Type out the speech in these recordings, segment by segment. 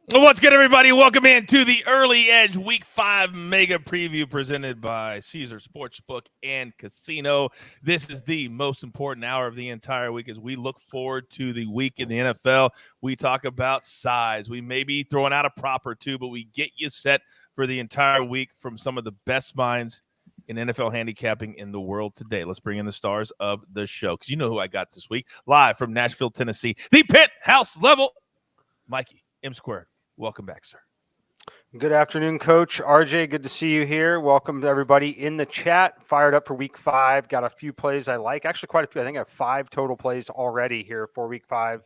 What's good, everybody? Welcome in to the Early Edge Week 5 Mega Preview presented by Caesars Sportsbook and Casino. This is the most important hour of the entire week as we look forward to the week in the NFL. We talk about size. We may be throwing out a prop or two, but we get you set for the entire week from some of the best minds in NFL handicapping in the world today. Let's bring in the stars of the show because you know who I got this week. Live from Nashville, Tennessee, the Pit House level, Mikey M. Squared. Welcome back, sir. Good afternoon, Coach R.J. Good to see you here. Welcome to everybody in the chat. Fired up for Week 5. Got a few plays I like. Actually, quite a few. I think I have 5 total plays already here for Week 5.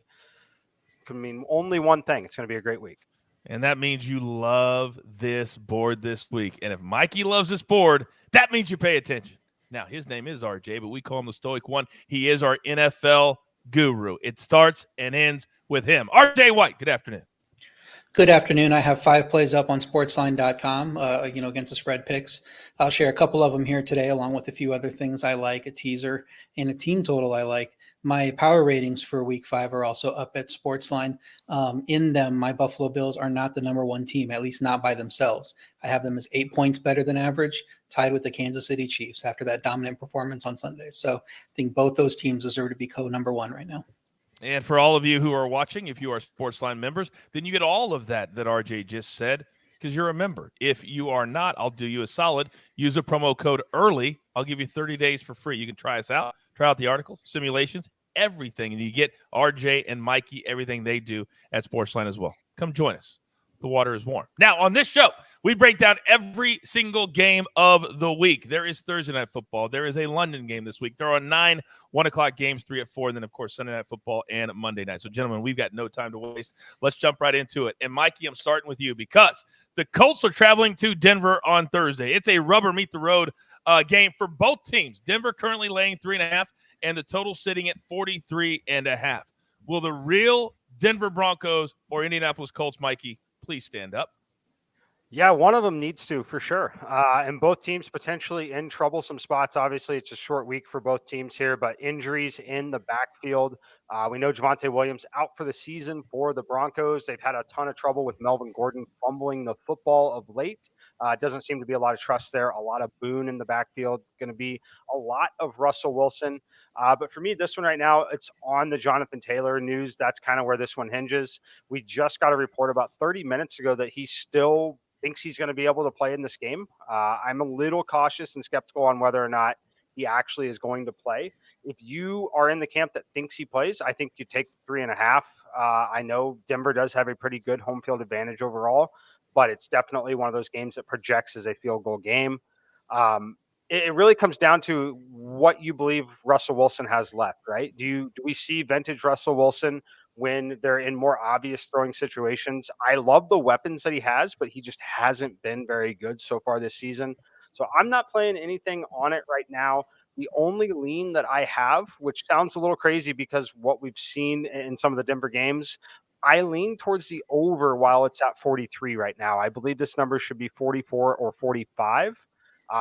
Can mean only one thing. It's going to be a great week. And that means you love this board this week. And if Mikey loves this board, that means you pay attention. Now, his name is R.J., but we call him the Stoic One. He is our NFL guru. It starts and ends with him. R.J. White, good afternoon. Good afternoon. I have 5 plays up on sportsline.com, against the spread picks. I'll share a couple of them here today, along with a few other things I like, a teaser and a team total I like. My power ratings for week 5 are also up at Sportsline. In them, my Buffalo Bills are not the number 1 team, at least not by themselves. I have them as 8 points better than average, tied with the Kansas City Chiefs after that dominant performance on Sunday. So I think both those teams deserve to be number 1 right now. And for all of you who are watching, if you are Sportsline members, then you get all of that RJ just said because you're a member. If you are not, I'll do you a solid. Use a promo code EARLY. I'll give you 30 days for free. You can try us out, try out the articles, simulations, everything. And you get RJ and Mikey, everything they do at Sportsline as well. Come join us. The water is warm. Now, on this show, we break down every single game of the week. There is Thursday Night Football. There is a London game this week. There are 9 1 o'clock games, 3 at 4, and then, of course, Sunday Night Football and Monday night. So, gentlemen, we've got no time to waste. Let's jump right into it. And, Mikey, I'm starting with you because the Colts are traveling to Denver on Thursday. It's a rubber meet the road game for both teams. Denver currently laying 3.5, and the total sitting at 43.5. Will the real Denver Broncos or Indianapolis Colts, Mikey, please stand up? Yeah, one of them needs to, for sure. And both teams potentially in troublesome spots. Obviously, it's a short week for both teams here, but injuries in the backfield. We know Javonte Williams out for the season for the Broncos. They've had a ton of trouble with Melvin Gordon fumbling the football of late. Doesn't seem to be a lot of trust there. A lot of Boone in the backfield. It's going to be a lot of Russell Wilson. But for me, this one right now, it's on the Jonathan Taylor news. That's kind of where this one hinges. We just got a report about 30 minutes ago that he still thinks he's going to be able to play in this game. I'm a little cautious and skeptical on whether or not he actually is going to play. If you are in the camp that thinks he plays, I think you take 3.5. I know Denver does have a pretty good home field advantage overall, but it's definitely one of those games that projects as a field goal game. It really comes down to what you believe Russell Wilson has left, right? Do we see vintage Russell Wilson when they're in more obvious throwing situations? I love the weapons that he has, but he just hasn't been very good so far this season. So I'm not playing anything on it right now. The only lean that I have, which sounds a little crazy because what we've seen in some of the Denver games, I lean towards the over while it's at 43 right now. I believe this number should be 44 or 45.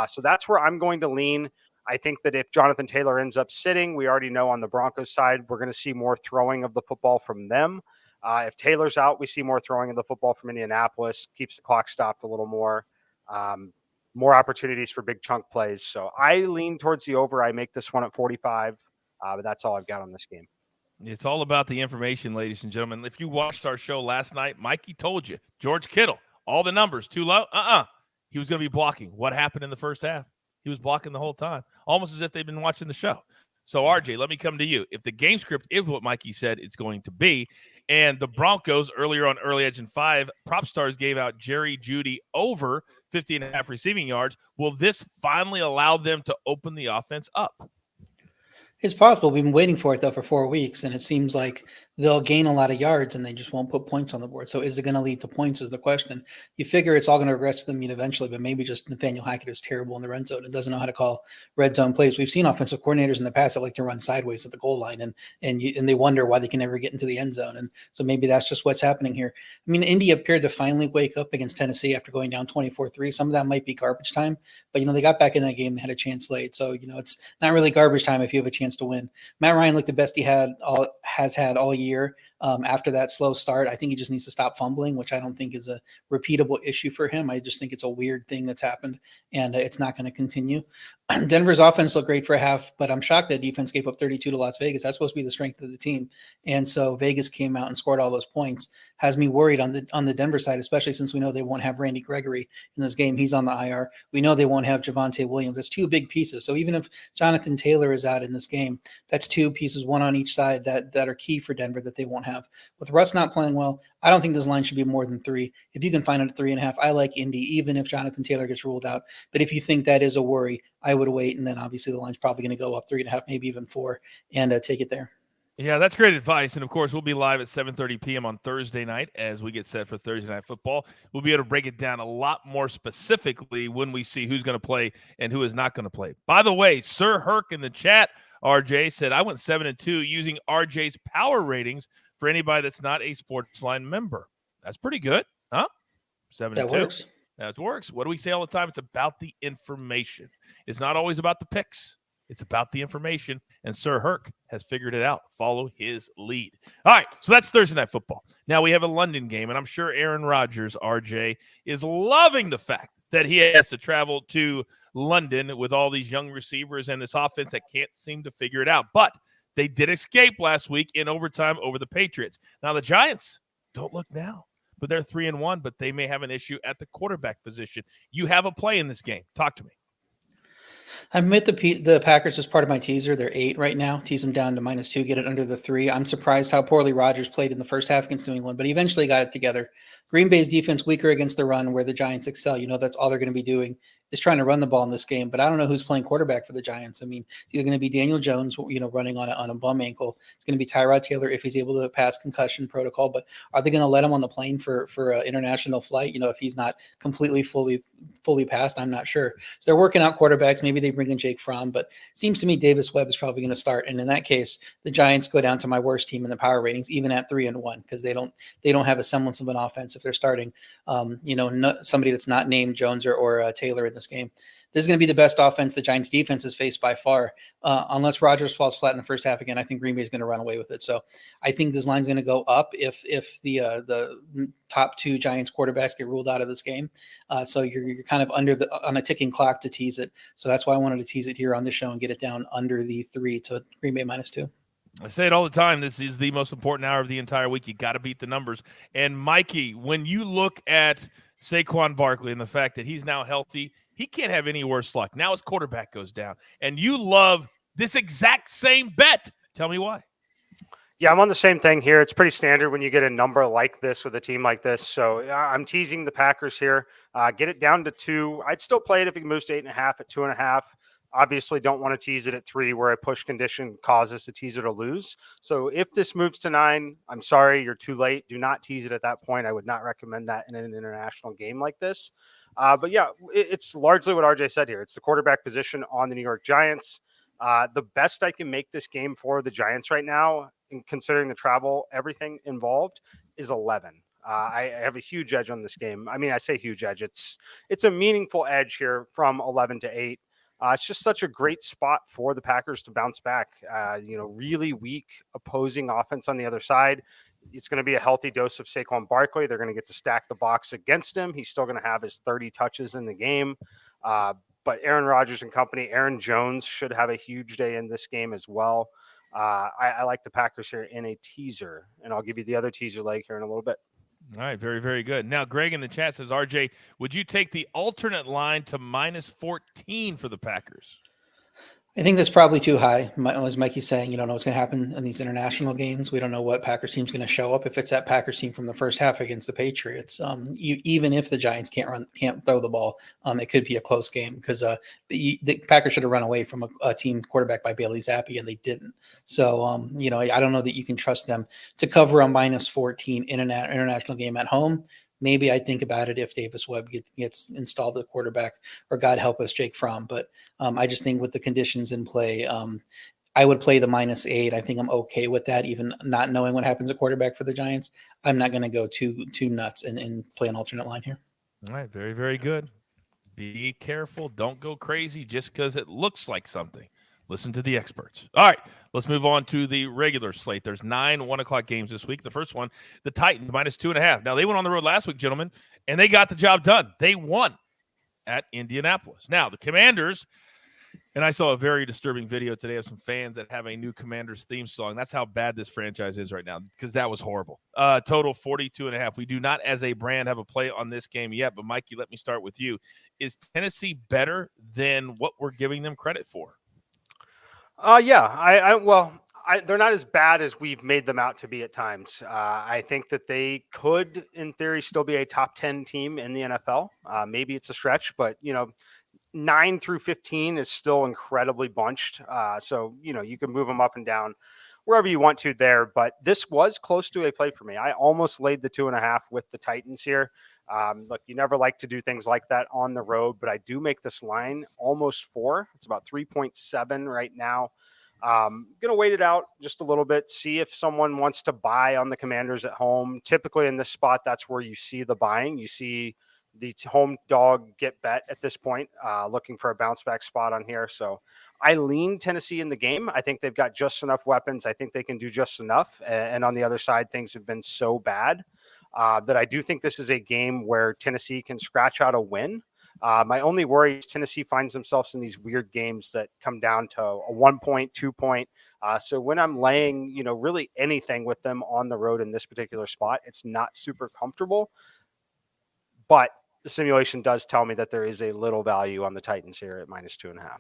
So that's where I'm going to lean. I think that if Jonathan Taylor ends up sitting, we already know on the Broncos side, we're going to see more throwing of the football from them. If Taylor's out, we see more throwing of the football from Indianapolis, keeps the clock stopped a little more, more opportunities for big chunk plays. So I lean towards the over. I make this one at 45, but that's all I've got on this game. It's all about the information, ladies and gentlemen. If you watched our show last night, Mikey told you, George Kittle, all the numbers too low. He was going to be blocking. What happened in the first half? He was blocking the whole time, almost as if they've been watching the show. So, RJ, let me come to you. If the game script is what Mikey said it's going to be, and the Broncos earlier on Early Edge in 5, Prop Stars gave out Jerry Jeudy over 50.5 receiving yards, will this finally allow them to open the offense up? It's possible. We've been waiting for it, though, for 4 weeks, and it seems like they'll gain a lot of yards and they just won't put points on the board. So is it going to lead to points is the question. You figure it's all going to regress to the mean eventually, but maybe just Nathaniel Hackett is terrible in the red zone and doesn't know how to call red zone plays. We've seen offensive coordinators in the past that like to run sideways at the goal line, and they wonder why they can never get into the end zone. And so maybe that's just what's happening here. I mean, Indy appeared to finally wake up against Tennessee after going down 24-3. Some of that might be garbage time, but, they got back in that game. They had a chance late. So, it's not really garbage time if you have a chance to win. Matt Ryan looked the best he has had all year. after that slow start. I think he just needs to stop fumbling, which I don't think is a repeatable issue for him. I just think it's a weird thing that's happened, and it's not going to continue. Denver's offense looked great for a half, but I'm shocked that defense gave up 32 to Las Vegas. That's supposed to be the strength of the team. And so Vegas came out and scored all those points. Has me worried on the Denver side, especially since we know they won't have Randy Gregory in this game. He's on the IR. We know they won't have Javonte Williams. That's two big pieces. So even if Jonathan Taylor is out in this game, that's two pieces, one on each side that are key for Denver that they won't have. With Russ not playing well, I don't think this line should be more than 3. If you can find it at 3.5, I like Indy, even if Jonathan Taylor gets ruled out. But if you think that is a worry, I would wait. And then obviously the line's probably going to go up 3.5, maybe even 4, and take it there. Yeah, that's great advice. And, of course, we'll be live at 7:30 p.m. on Thursday night as we get set for Thursday Night Football. We'll be able to break it down a lot more specifically when we see who's going to play and who is not going to play. By the way, Sir Herc in the chat, RJ, said, I went 7-2 using RJ's power ratings for anybody that's not a SportsLine member. That's pretty good, huh? 7-2. That works. That works. What do we say all the time? It's about the information. It's not always about the picks. It's about the information, and Sir Herc has figured it out. Follow his lead. All right, so that's Thursday Night Football. Now we have a London game, and I'm sure Aaron Rodgers, RJ, is loving the fact that he has to travel to London with all these young receivers and this offense that can't seem to figure it out. But they did escape last week in overtime over the Patriots. Now the Giants don't look now, but they're 3-1, but they may have an issue at the quarterback position. You have a play in this game. Talk to me. I admit the Packers as part of my teaser. They're 8 right now. Tease them down to -2, get it under the 3. I'm surprised how poorly Rodgers played in the first half against New England, but he eventually got it together. Green Bay's defense weaker against the run, where the Giants excel. You know, that's all they're going to be doing is trying to run the ball in this game. But I don't know who's playing quarterback for the Giants. I mean, it's either going to be Daniel Jones, running on a bum ankle. It's going to be Tyrod Taylor if he's able to pass concussion protocol. But are they going to let him on the plane for an international flight? If he's not completely fully passed, I'm not sure. So they're working out quarterbacks. Maybe they bring in Jake Fromm, but it seems to me Davis Webb is probably going to start. And in that case, the Giants go down to my worst team in the power ratings, even at 3-1, because they don't have a semblance of an offense if they're starting, somebody that's not named Jones or Taylor in this game. This is going to be the best offense the Giants defense has faced by far. Unless Rodgers falls flat in the first half again, I think Green Bay is going to run away with it. So I think this line's going to go up if the top 2 Giants quarterbacks get ruled out of this game. So you're kind of on a ticking clock to tease it. So that's why I wanted to tease it here on the show and get it down under the 3 to Green Bay -2. I say it all the time. This is the most important hour of the entire week. You got to beat the numbers. And Mikey, when you look at Saquon Barkley and the fact that he's now healthy, he can't have any worse luck. Now his quarterback goes down. And you love this exact same bet. Tell me why. Yeah, I'm on the same thing here. It's pretty standard when you get a number like this with a team like this. So I'm teasing the Packers here. Get it down to 2. I'd still play it if it moves to 8.5 at 2.5. Obviously, don't want to tease it at 3 where a push condition causes the teaser to lose. So if this moves to 9, I'm sorry, you're too late. Do not tease it at that point. I would not recommend that in an international game like this. But yeah, it's largely what RJ said here. It's the quarterback position on the New York Giants. The best I can make this game for the Giants right now, in considering the travel, everything involved, is 11. I have a huge edge on this game. I mean, I say huge edge. It's a meaningful edge here from 11 to 8. It's just such a great spot for the Packers to bounce back. Really weak opposing offense on the other side. It's going to be a healthy dose of Saquon Barkley. They're going to get to stack the box against him. He's still going to have his 30 touches in the game. But Aaron Rodgers and company, Aaron Jones should have a huge day in this game as well. I like the Packers here in a teaser, and I'll give you the other teaser leg here in a little bit. All right, very, very good. Now, Greg in the chat says, RJ, would you take the alternate line to -14 for the Packers? I think that's probably too high. As Mikey's saying, you don't know what's going to happen in these international games. We don't know what Packers team's going to show up if it's that Packers team from the first half against the Patriots. Even if the Giants can't throw the ball, it could be a close game because the Packers should have run away from a team quarterback by Bailey Zappi, and they didn't. So, I don't know that you can trust them to cover a -14 in an international game at home. Maybe I think about it if Davis Webb gets installed at quarterback, or God help us, Jake Fromm. But I just think with the conditions in play, I would play the -8. I think I'm okay with that, even not knowing what happens at quarterback for the Giants. I'm not going to go too nuts and play an alternate line here. All right, very, very good. Be careful. Don't go crazy just because it looks like something. Listen to the experts. All right, let's move on to the regular slate. There's 9 1 o'clock games this week. The first one, the Titans, -2.5. Now, they went on the road last week, gentlemen, and they got the job done. They won at Indianapolis. Now, the Commanders, and I saw a very disturbing video today of some fans that have a new Commanders theme song. That's how bad this franchise is right now, because that was horrible. Total 42.5. We do not, as a brand, have a play on this game yet, but Mikey, let me start with you. Is Tennessee better than what we're giving them credit for? Yeah. They're not as bad as we've made them out to be at times. I think that they could, in theory, still be a top 10 team in the NFL. Maybe it's a stretch, but 9 through 15 is still incredibly bunched. So you can move them up and down wherever you want to there. But this was close to a play for me. I almost laid the 2.5 with the Titans here. Look, you never like to do things like that on the road, but I do make this line almost 4. It's about 3.7 right now. Going to wait it out just a little bit, see if someone wants to buy on the Commanders at home. Typically in this spot, that's where you see the buying. You see the home dog get bet at this point, looking for a bounce back spot on here. So I lean Tennessee in the game. I think they've got just enough weapons. I think they can do just enough. And on the other side, things have been so bad that I do think this is a game where Tennessee can scratch out a win. My only worry is Tennessee finds themselves in these weird games that come down to a 1 point, 2 point. So when I'm laying, really anything with them on the road in this particular spot, it's not super comfortable. But the simulation does tell me that there is a little value on the Titans here at -2.5.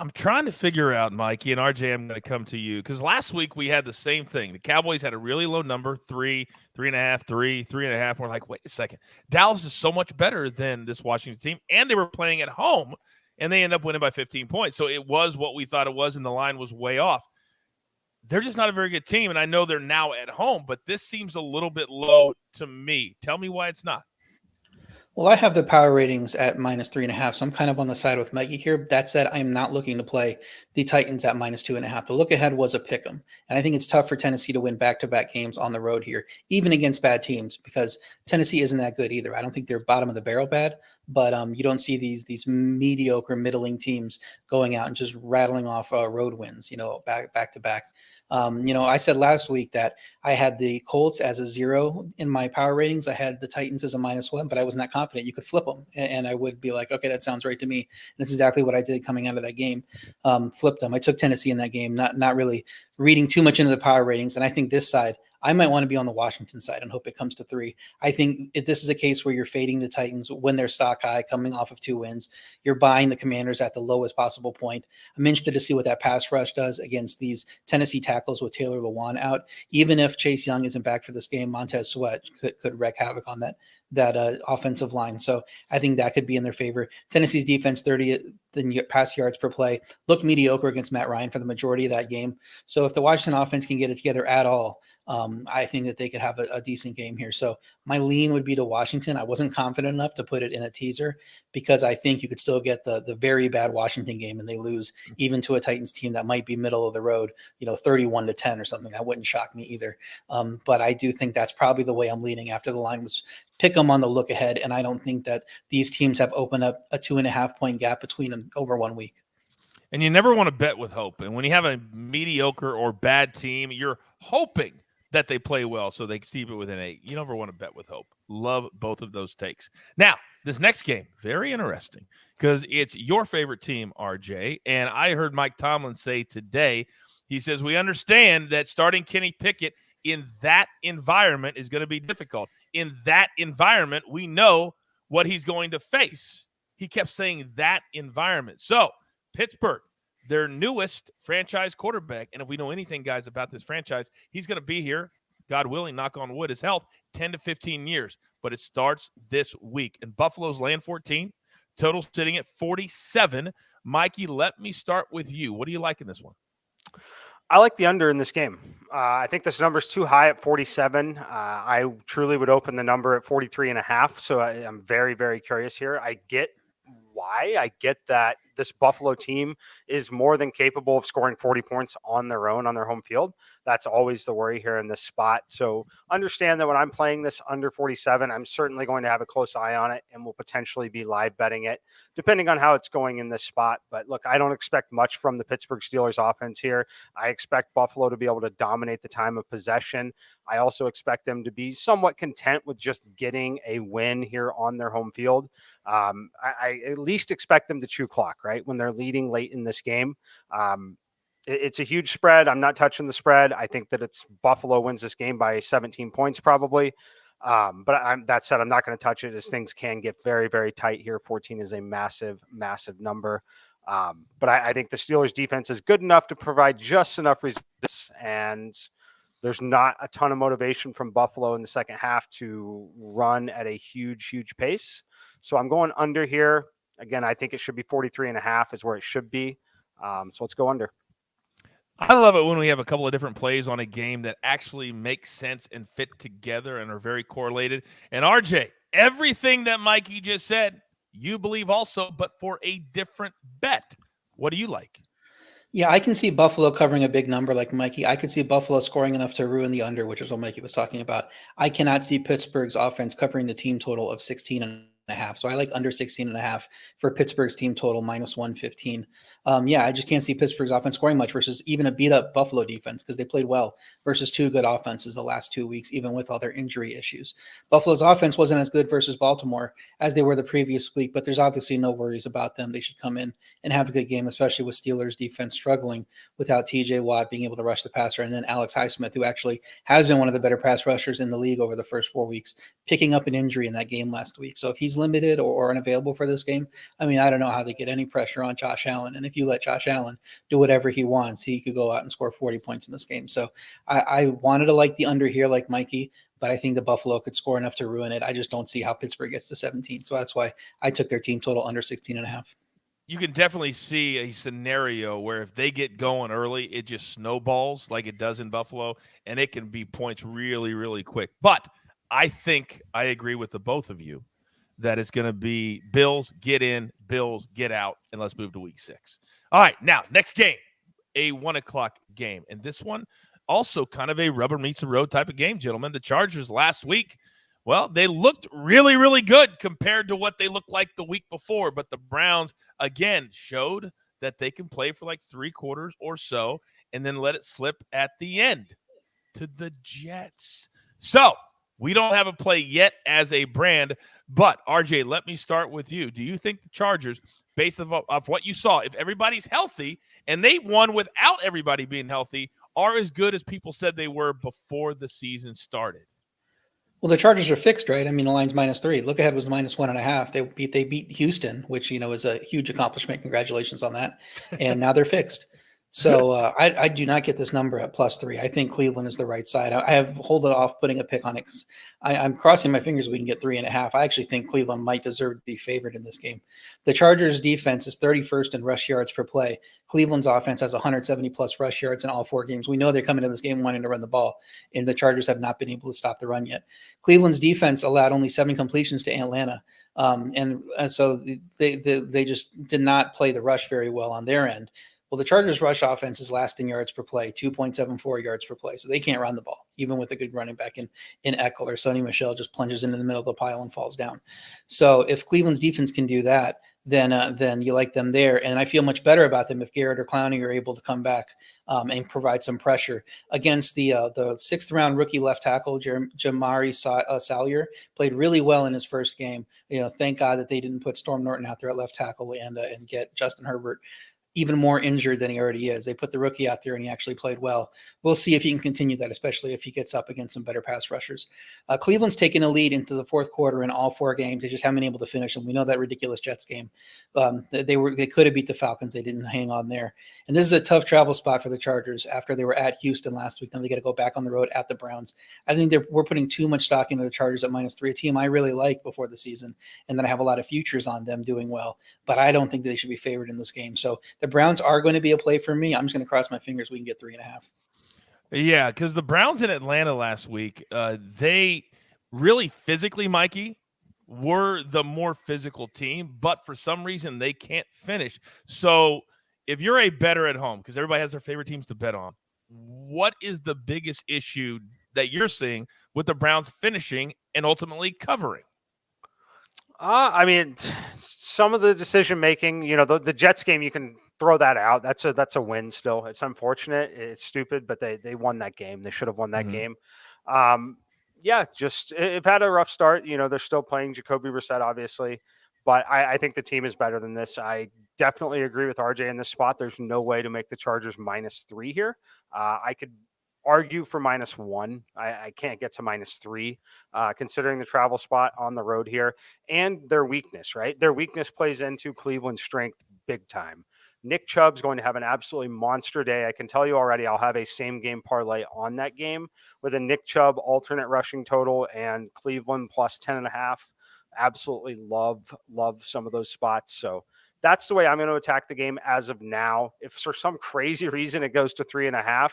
I'm trying to figure out, Mikey, and RJ, I'm going to come to you, because last week we had the same thing. The Cowboys had a really low number, 3, 3.5, 3, 3.5. We're like, wait a second. Dallas is so much better than this Washington team, and they were playing at home, and they end up winning by 15 points. So it was what we thought it was, and the line was way off. They're just not a very good team, and I know they're now at home, but this seems a little bit low to me. Tell me why it's not. Well, I have the power ratings at -3.5, so I'm kind of on the side with Mikey here. That said, I am not looking to play the Titans at -2.5. The look ahead was a pick 'em, and I think it's tough for Tennessee to win back-to-back games on the road here, even against bad teams, because Tennessee isn't that good either. I don't think they're bottom of the barrel bad, but you don't see these mediocre, middling teams going out and just rattling off road wins, back to back. I said last week that I had the Colts as a 0 in my power ratings. I had the Titans as a -1, but I was not confident you could flip them. And I would be like, okay, that sounds right to me. And that's exactly what I did coming out of that game. Flipped them. I took Tennessee in that game, not really reading too much into the power ratings. And I think this side, I might want to be on the Washington side and hope it comes to 3. I think if this is a case where you're fading the Titans when they're stock high, coming off of 2 wins, you're buying the Commanders at the lowest possible point. I'm interested to see what that pass rush does against these Tennessee tackles with Taylor Lewan out. Even if Chase Young isn't back for this game, Montez Sweat could wreak havoc on that offensive line. So I think that could be in their favor. Tennessee's defense, 30th in pass yards per play, looked mediocre against Matt Ryan for the majority of that game. So if the Washington offense can get it together at all, I think that they could have a decent game here. So my lean would be to Washington. I wasn't confident enough to put it in a teaser because I think you could still get the very bad Washington game and they lose even to a Titans team that might be middle of the road, 31-10 or something. That wouldn't shock me either. But I do think that's probably the way I'm leaning after the line was pick them on the look ahead. And I don't think that these teams have opened up a 2.5 point gap between them over 1 week. And you never want to bet with hope. And when you have a mediocre or bad team, you're hoping that they play well so they keep it within 8. You never want to bet with hope. Love both of those takes. Now, this next game, very interesting because it's your favorite team, RJ. And I heard Mike Tomlin say today, he says, we understand that starting Kenny Pickett in that environment is going to be difficult. In that environment, we know what he's going to face. He kept saying that environment. So, Pittsburgh, their newest franchise quarterback, and if we know anything, guys, about this franchise, he's going to be here, God willing, knock on wood, his health, 10 to 15 years. But it starts this week. And Buffalo's laying 14, total sitting at 47. Mikey, let me start with you. What do you like in this one? I like the under in this game. I think this number is too high at 47. I truly would open the number at 43.5. So I'm very, very curious here. I get why. I get that this Buffalo team is more than capable of scoring 40 points on their own on their home field. That's always the worry here in this spot. So understand that when I'm playing this under 47, I'm certainly going to have a close eye on it and will potentially be live betting it depending on how it's going in this spot. But look, I don't expect much from the Pittsburgh Steelers offense here. I expect Buffalo to be able to dominate the time of possession. I also expect them to be somewhat content with just getting a win here on their home field. I at least expect them to chew clock, right? When they're leading late in this game. It's a huge spread. I'm not touching the spread. I think that it's Buffalo wins this game by 17 points probably. That said, I'm not going to touch it as things can get very, very tight here. 14 is a massive, massive number. But I think the Steelers defense is good enough to provide just enough resistance, and there's not a ton of motivation from Buffalo in the second half to run at a huge, huge pace. So I'm going under here. Again, I think it should be 43.5 is where it should be. So let's go under. I love it when we have a couple of different plays on a game that actually make sense and fit together and are very correlated. And RJ, everything that Mikey just said, you believe also, but for a different bet. What do you like? Yeah, I can see Buffalo covering a big number like Mikey. I could see Buffalo scoring enough to ruin the under, which is what Mikey was talking about. I cannot see Pittsburgh's offense covering the team total of 16.5. So I like under 16.5 for Pittsburgh's team total minus 115. I just can't see Pittsburgh's offense scoring much versus even a beat up Buffalo defense because they played well versus two good offenses the last 2 weeks, even with all their injury issues. Buffalo's offense wasn't as good versus Baltimore as they were the previous week, but there's obviously no worries about them. They should come in and have a good game, especially with Steelers defense struggling without TJ Watt being able to rush the passer. And then Alex Highsmith, who actually has been one of the better pass rushers in the league over the first 4 weeks, picking up an injury in that game last week. So if he's limited or unavailable for this game, I mean, I don't know how they get any pressure on Josh Allen. And if you let Josh Allen do whatever he wants, he could go out and score 40 points in this game. So I wanted to like the under here like Mikey, but I think the Buffalo could score enough to ruin it. I just don't see how Pittsburgh gets to 17. So that's why I took their team total under 16.5. You can definitely see a scenario where if they get going early, it just snowballs like it does in Buffalo, and it can be points really, really quick. But I think I agree with the both of you that it's going to be Bills get in, Bills get out, and let's move to week 6. All right, now, next game, a 1 o'clock game. And this one also kind of a rubber meets the road type of game, gentlemen. The Chargers last week, well, they looked really, really good compared to what they looked like the week before. But the Browns, again, showed that they can play for like 3 quarters or so and then let it slip at the end to the Jets. So we don't have a play yet as a brand, but RJ, let me start with you. Do you think the Chargers, based off what you saw, if everybody's healthy and they won without everybody being healthy, are as good as people said they were before the season started? Well, the Chargers are fixed, right? I mean, the line's -3. Look ahead was -1.5. They beat Houston, which, is a huge accomplishment. Congratulations on that. And now they're fixed. So I do not get this number at +3. I think Cleveland is the right side. I have hold it off putting a pick on it because I'm crossing my fingers we can get 3.5. I actually think Cleveland might deserve to be favored in this game. The Chargers defense is 31st in rush yards per play. Cleveland's offense has 170 plus rush yards in all 4 games. We know they're coming into this game wanting to run the ball, and the Chargers have not been able to stop the run yet. Cleveland's defense allowed only 7 completions to Atlanta. And so they just did not play the rush very well on their end. Well, the Chargers' rush offense is last in yards per play, 2.74 yards per play. So they can't run the ball, even with a good running back in Eckel, or Sonny Michel just plunges into the middle of the pile and falls down. So if Cleveland's defense can do that, then you like them there. And I feel much better about them if Garrett or Clowney are able to come back and provide some pressure against the 6th-round rookie left tackle, Jamari Salyer, played really well in his first game. Thank God that they didn't put Storm Norton out there at left tackle and get Justin Herbert even more injured than he already is. They put the rookie out there and he actually played well. We'll see if he can continue that, especially if he gets up against some better pass rushers. Cleveland's taken a lead into the 4th quarter in all 4 games. They just haven't been able to finish them. We know that ridiculous Jets game. They could have beat the Falcons. They didn't hang on there. And this is a tough travel spot for the Chargers after they were at Houston last week. Then they got to go back on the road at the Browns. I think we're putting too much stock into the Chargers at -3, a team I really like before the season. And then I have a lot of futures on them doing well, but I don't think they should be favored in this game. So the Browns are going to be a play for me. I'm just going to cross my fingers we can get 3.5. Yeah, because the Browns in Atlanta last week, they really physically, Mikey, were the more physical team, but for some reason they can't finish. So if you're a bettor at home, because everybody has their favorite teams to bet on, what is the biggest issue that you're seeing with the Browns finishing and ultimately covering? I mean, some of the decision making, the Jets game, you can throw that out. That's a win still. It's unfortunate. It's stupid, but they won that game. They should have won that game. Yeah, just it had a rough start. They're still playing Jacoby Brissett, obviously, but I think the team is better than this. I definitely agree with RJ in this spot. There's no way to make the Chargers -3 here. I could argue for -1. I can't get to -3, considering the travel spot on the road here and their weakness, right? Their weakness plays into Cleveland's strength big time. Nick Chubb's going to have an absolutely monster day. I can tell you already, I'll have a same game parlay on that game with a Nick Chubb alternate rushing total and Cleveland plus 10.5. Absolutely love some of those spots. So that's the way I'm going to attack the game as of now. If for some crazy reason it goes to 3.5,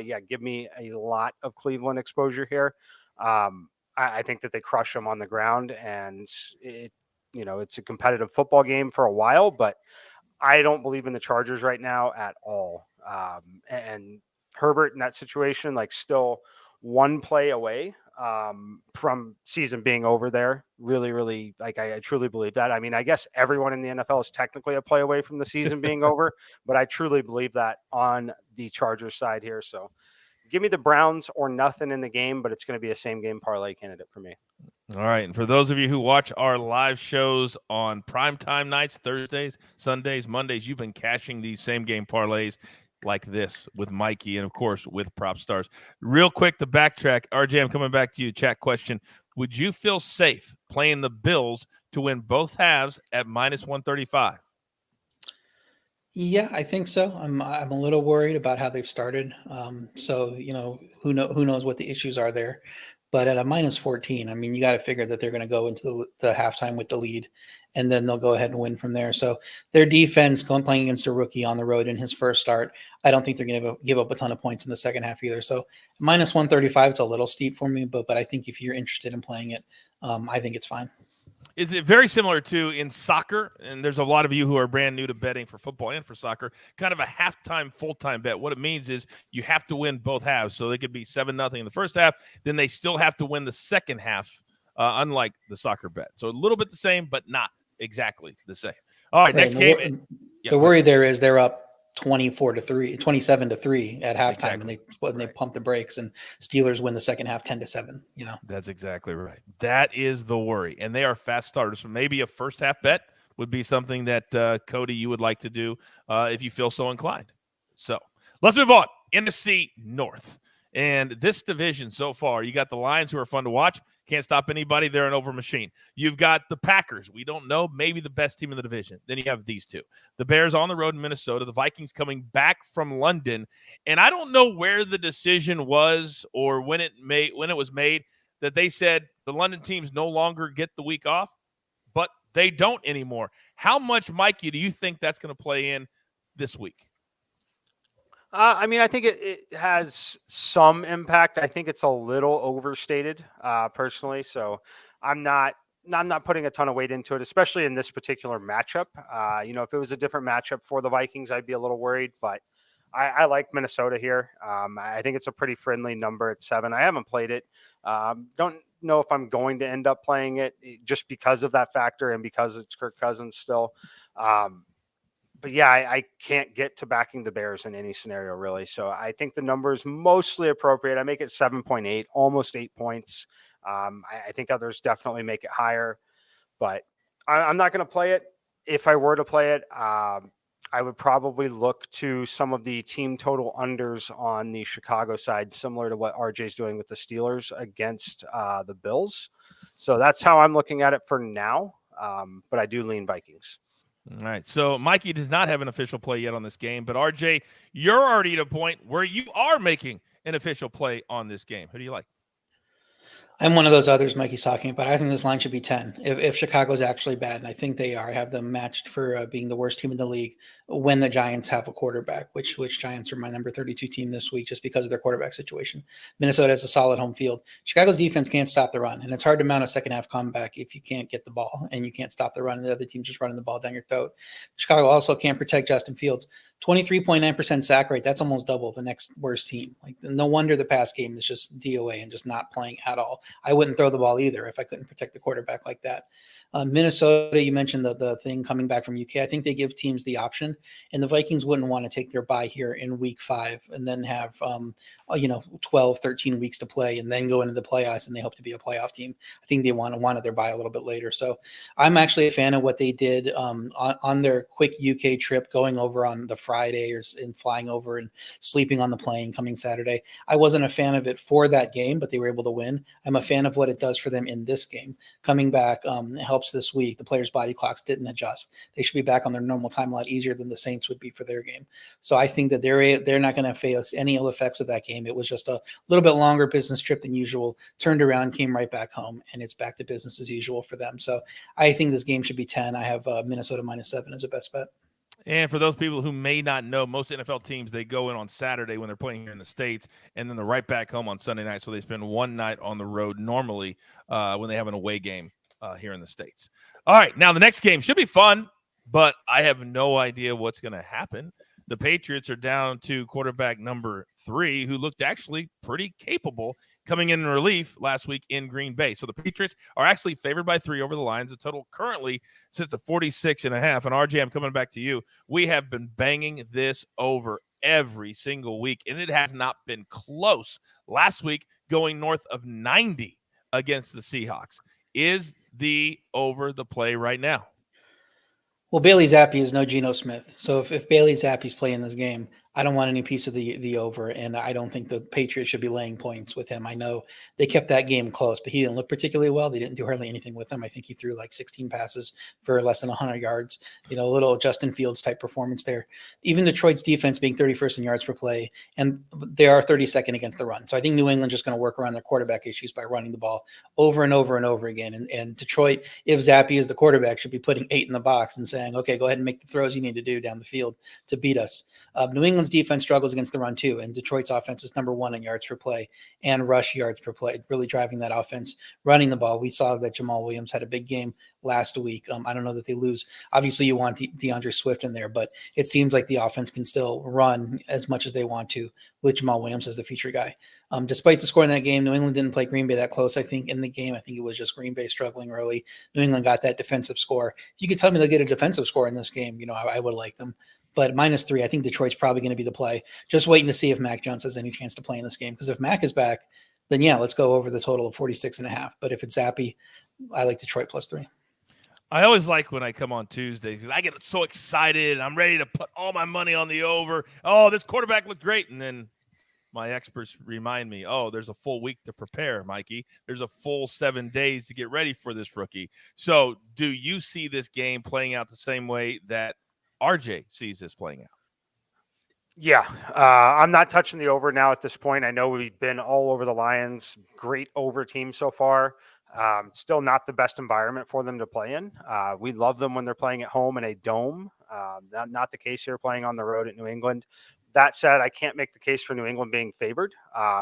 yeah, give me a lot of Cleveland exposure here. I think that they crush them on the ground, and it's a competitive football game for a while, but I don't believe in the Chargers right now at all. And Herbert in that situation, still one play away from season being over there. Really, really, I truly believe that. I mean, I guess everyone in the NFL is technically a play away from the season being over, but I truly believe that on the Chargers side here. So give me the Browns or nothing in the game, but it's going to be a same game parlay candidate for me. All right. And for those of you who watch our live shows on primetime nights, Thursdays, Sundays, Mondays, you've been cashing these same game parlays like this with Mikey and, of course, with Prop Stars. Real quick to backtrack, RJ, I'm coming back to you. Chat question. Would you feel safe playing the Bills to win both halves at -135? Yeah, I think so. I'm a little worried about how they've started. So who knows what the issues are there. But at a -14, I mean, you got to figure that they're going to go into the halftime with the lead, and then they'll go ahead and win from there. So their defense playing against a rookie on the road in his first start, I don't think they're going to give up a ton of points in the second half either. So -135, it's a little steep for me, but I think if you're interested in playing it, I think it's fine. Is it very similar to in soccer? And there's a lot of you who are brand new to betting for football and for soccer, kind of a halftime, full-time bet. What it means is you have to win both halves. So they could be 7-0 in the first half. Then they still have to win the second half, unlike the soccer bet. So a little bit the same, but not exactly the same. All right, next game. The worry there is they're up 27-3 at halftime, exactly. and they pump the brakes, and Steelers win the second half 10-7. That's exactly right. That is the worry, and they are fast starters. So maybe a first half bet would be something that Cody, you would like to do if you feel so inclined. So let's move on. NFC North. And this division so far, you got the Lions, who are fun to watch. Can't stop anybody. They're an over machine. You've got the Packers. We don't know. Maybe the best team in the division. Then you have these two. The Bears on the road in Minnesota. The Vikings coming back from London. And I don't know where the decision was or when it was made that they said the London teams no longer get the week off, but they don't anymore. How much, Mikey, do you think that's going to play in this week? I mean, I think it has some impact. I think it's a little overstated, personally. So I'm not putting a ton of weight into it, especially in this particular matchup. If it was a different matchup for the Vikings, I'd be a little worried. But I like Minnesota here. I think it's a pretty friendly number at 7. I haven't played it. Don't know if I'm going to end up playing it just because of that factor and because it's Kirk Cousins still. But yeah, I can't get to backing the Bears in any scenario, really. So I think the number is mostly appropriate. I make it 7.8, almost 8 points. I think others definitely make it higher, but I'm not going to play it. If I were to play it, I would probably look to some of the team total unders on the Chicago side, similar to what RJ's doing with the Steelers against the Bills. So that's how I'm looking at it for now. But I do lean Vikings. All right. So Mikey does not have an official play yet on this game, but RJ, you're already at a point where you are making an official play on this game. Who do you like? I'm one of those others Mikey's talking about. I think this line should be 10. If Chicago's actually bad, and I think they are, I have them matched for being the worst team in the league when the Giants have a quarterback, which Giants are my number 32 team this week just because of their quarterback situation. Minnesota has a solid home field. Chicago's defense can't stop the run, and it's hard to mount a second half comeback if you can't get the ball and you can't stop the run and the other team's just running the ball down your throat. Chicago also can't protect Justin Fields. 23.9% sack rate. That's almost double the next worst team. Like, no wonder the pass game is just DOA and just not playing at all. I wouldn't throw the ball either if I couldn't protect the quarterback like that. Minnesota, you mentioned the thing coming back from UK. I think they give teams the option, and the Vikings wouldn't want to take their bye here in week 5 and then have 12, 13 weeks to play and then go into the playoffs, and they hope to be a playoff team. I think they wanted their bye a little bit later. So I'm actually a fan of what they did on their quick UK trip, going over on the Friday and flying over and sleeping on the plane coming Saturday. I wasn't a fan of it for that game, but they were able to win. I'm a fan of what it does for them in this game. Coming back helps this week. The players' body clocks didn't adjust. They should be back on their normal time a lot easier than the Saints would be for their game. So I think that they're not going to face any ill effects of that game. It was just a little bit longer business trip than usual, turned around, came right back home, and it's back to business as usual for them. So I think this game should be 10. I have Minnesota -7 as a best bet. And for those people who may not know, most NFL teams, they go in on Saturday when they're playing here in the States, and then they're right back home on Sunday night. So they spend one night on the road normally when they have an away game here in the States. All right, now the next game should be fun, but I have no idea what's going to happen. The Patriots are down to quarterback number 3, who looked actually pretty capable coming in relief last week in Green Bay. So the Patriots are actually favored by 3 over the Lions. The total currently sits at 46.5. And RJ, I'm coming back to you. We have been banging this over every single week, and it has not been close. Last week, going north of 90 against the Seahawks. Is the over the play right now? Well, Bailey Zappi is no Geno Smith. So if Bailey Zappi's playing this game, I don't want any piece of the over, and I don't think the Patriots should be laying points with him. I know they kept that game close, but he didn't look particularly well. They didn't do hardly anything with him. I think he threw like 16 passes for less than 100 yards. A little Justin Fields type performance there. Even Detroit's defense being 31st in yards per play, and they are 32nd against the run. So I think New England's just going to work around their quarterback issues by running the ball over and over and over again. And Detroit, if Zappi is the quarterback, should be putting 8 in the box and saying, okay, go ahead and make the throws you need to do down the field to beat us. New England's defense struggles against the run too, and Detroit's offense is number 1 in yards per play and rush yards per play, really driving that offense, running the ball. We saw that Jamal Williams had a big game last week. I don't know that they lose. Obviously, you want DeAndre Swift in there, but it seems like the offense can still run as much as they want to with Jamal Williams as the feature guy. Despite the score in that game, New England didn't play Green Bay that close, I think, in the game. I think it was just Green Bay struggling early. New England got that defensive score. If you could tell me they'll get a defensive score in this game, I would like them. But -3, I think Detroit's probably going to be the play. Just waiting to see if Mac Jones has any chance to play in this game. Because if Mac is back, then yeah, let's go over the total of 46.5. But if it's Zappi, I like Detroit +3. I always like when I come on Tuesdays because I get so excited. I'm ready to put all my money on the over. Oh, this quarterback looked great. And then my experts remind me, oh, there's a full week to prepare, Mikey. There's a full 7 days to get ready for this rookie. So do you see this game playing out the same way that RJ sees this playing out? Yeah, I'm not touching the over now at this point. I know we've been all over the Lions. Great over team so far. Still not the best environment for them to play in. We love them when they're playing at home in a dome. Not the case here playing on the road at New England. That said, I can't make the case for New England being favored.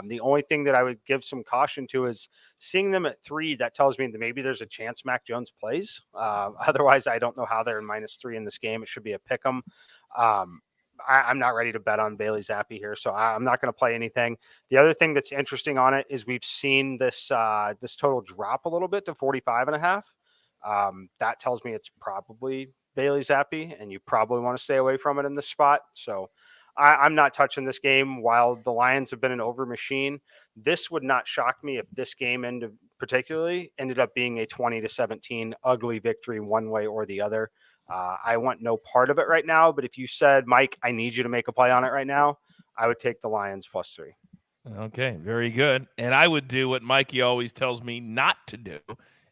The only thing that I would give some caution to is seeing them at 3. That tells me that maybe there's a chance Mac Jones plays. Otherwise, I don't know how they're in -3 in this game. It should be a pick 'em. I'm not ready to bet on Bailey Zappi here, so I'm not going to play anything. The other thing that's interesting on it is we've seen this total drop a little bit to 45.5. That tells me it's probably Bailey Zappi, and you probably want to stay away from it in this spot. So I'm not touching this game. While the Lions have been an over machine, this would not shock me if this game ended up being a 20-17 ugly victory one way or the other. I want no part of it right now, but if you said, Mike, I need you to make a play on it right now, I would take the Lions +3. Okay, very good. And I would do what Mikey always tells me not to do